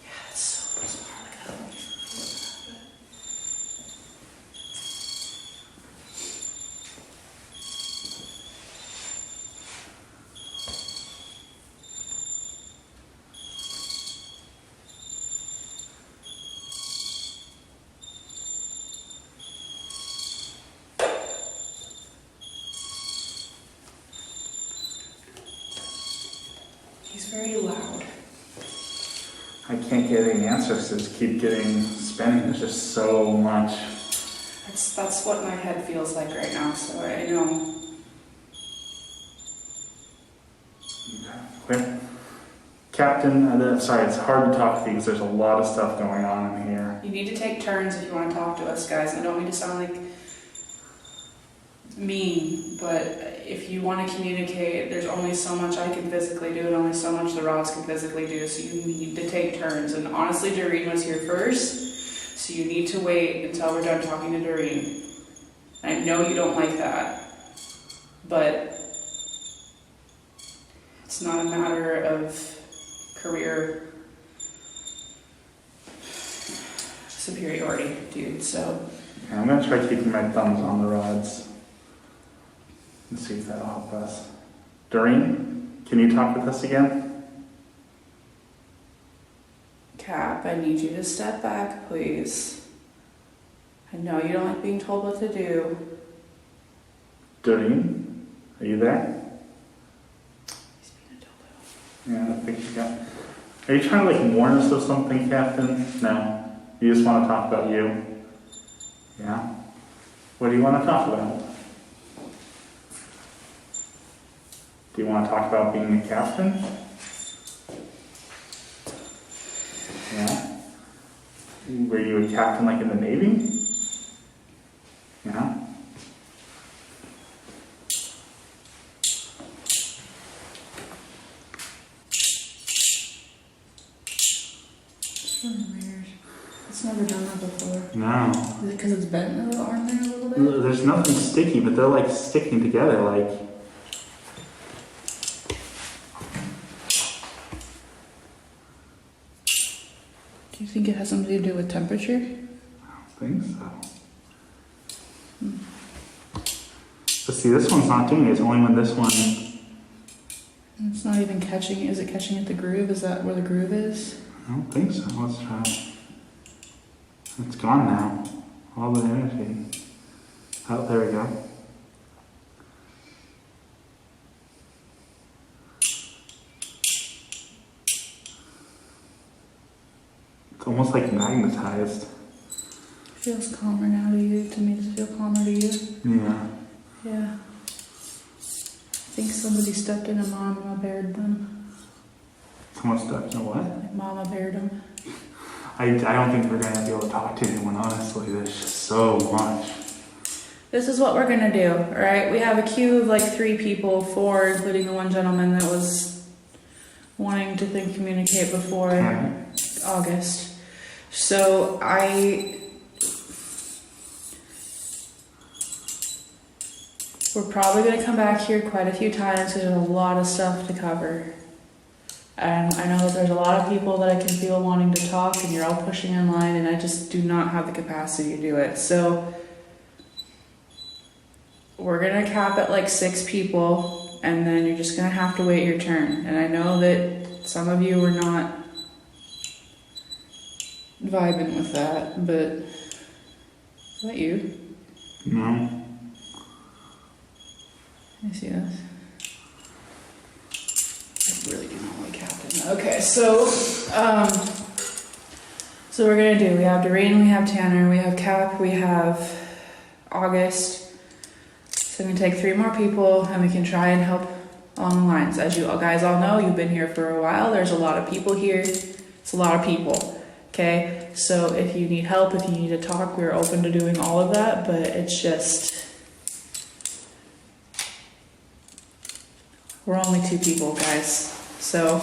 Yeah, it's so bizarre. Like, I don't know if you feel that, He's very loud. I can't get any answers. Just keep getting spinning. There's just so much. That's what my head feels like right now, so I know. Okay. Captain, sorry, it's hard to talk to you because there's a lot of stuff going on in here. You need to take turns if you want to talk to us, guys. I don't mean to sound like mean, but if you want to communicate, there's only so much I can physically do and only so much the rods can physically do, so you need to take turns. And honestly, Doreen was here first, so you need to wait until we're done talking to Doreen. I know you don't like that, but it's not a matter of career superiority, dude, so. Yeah, I'm gonna try keeping my thumbs on the rods and see if that'll help us. Doreen, can you talk with us again? Cap, I need you to step back, please. I know you don't like being told what to do. Doreen, are you there? He's being a dildo. Yeah, I think you got. Are you trying to like warn us of something, Captain? No. You just want to talk about you. Yeah. What do you want to talk about? Do you want to talk about being a captain? Yeah. Were you a captain like in the Navy? Yeah. It's really weird. It's never done that before. No. Is it because it's bent the arm there a little bit? There's nothing sticky, but they're like sticking together like. Do you think it has something to do with temperature? I don't think so. But see, this one's not doing it. It's only when this one. It's not even catching. Is it catching at the groove? Is that where the groove is? I don't think so. Let's try. It's gone now. All the energy. Oh, there we go. It's almost like magnetized. Feels calmer now to you. To me, does it feel calmer to you? Yeah. Yeah. I think somebody stepped in and Mama bared them. Someone stepped in what? Like Mama bared them. I don't think we're gonna be able to talk to anyone, honestly. There's just so much. This is what we're gonna do, alright? We have a queue of like 3 people, 4, including the one gentleman that was wanting to communicate before August. So we're probably gonna come back here quite a few times because there's a lot of stuff to cover. And I know that there's a lot of people that I can feel wanting to talk and you're all pushing in line and I just do not have the capacity to do it. So we're gonna cap at like 6 people and then you're just gonna have to wait your turn. And I know that some of you are not vibing with that, but is that you? No. I see this. I really do not like Captain. Okay, so we're gonna do. We have Doreen, we have Tanner, we have Cap, we have August. So I'm gonna take 3 more people, and we can try and help along the lines. As you guys all know, you've been here for a while. There's a lot of people here. It's a lot of people. Okay, so if you need help, if you need to talk, we're open to doing all of that. But it's just. We're only 2 people, guys. So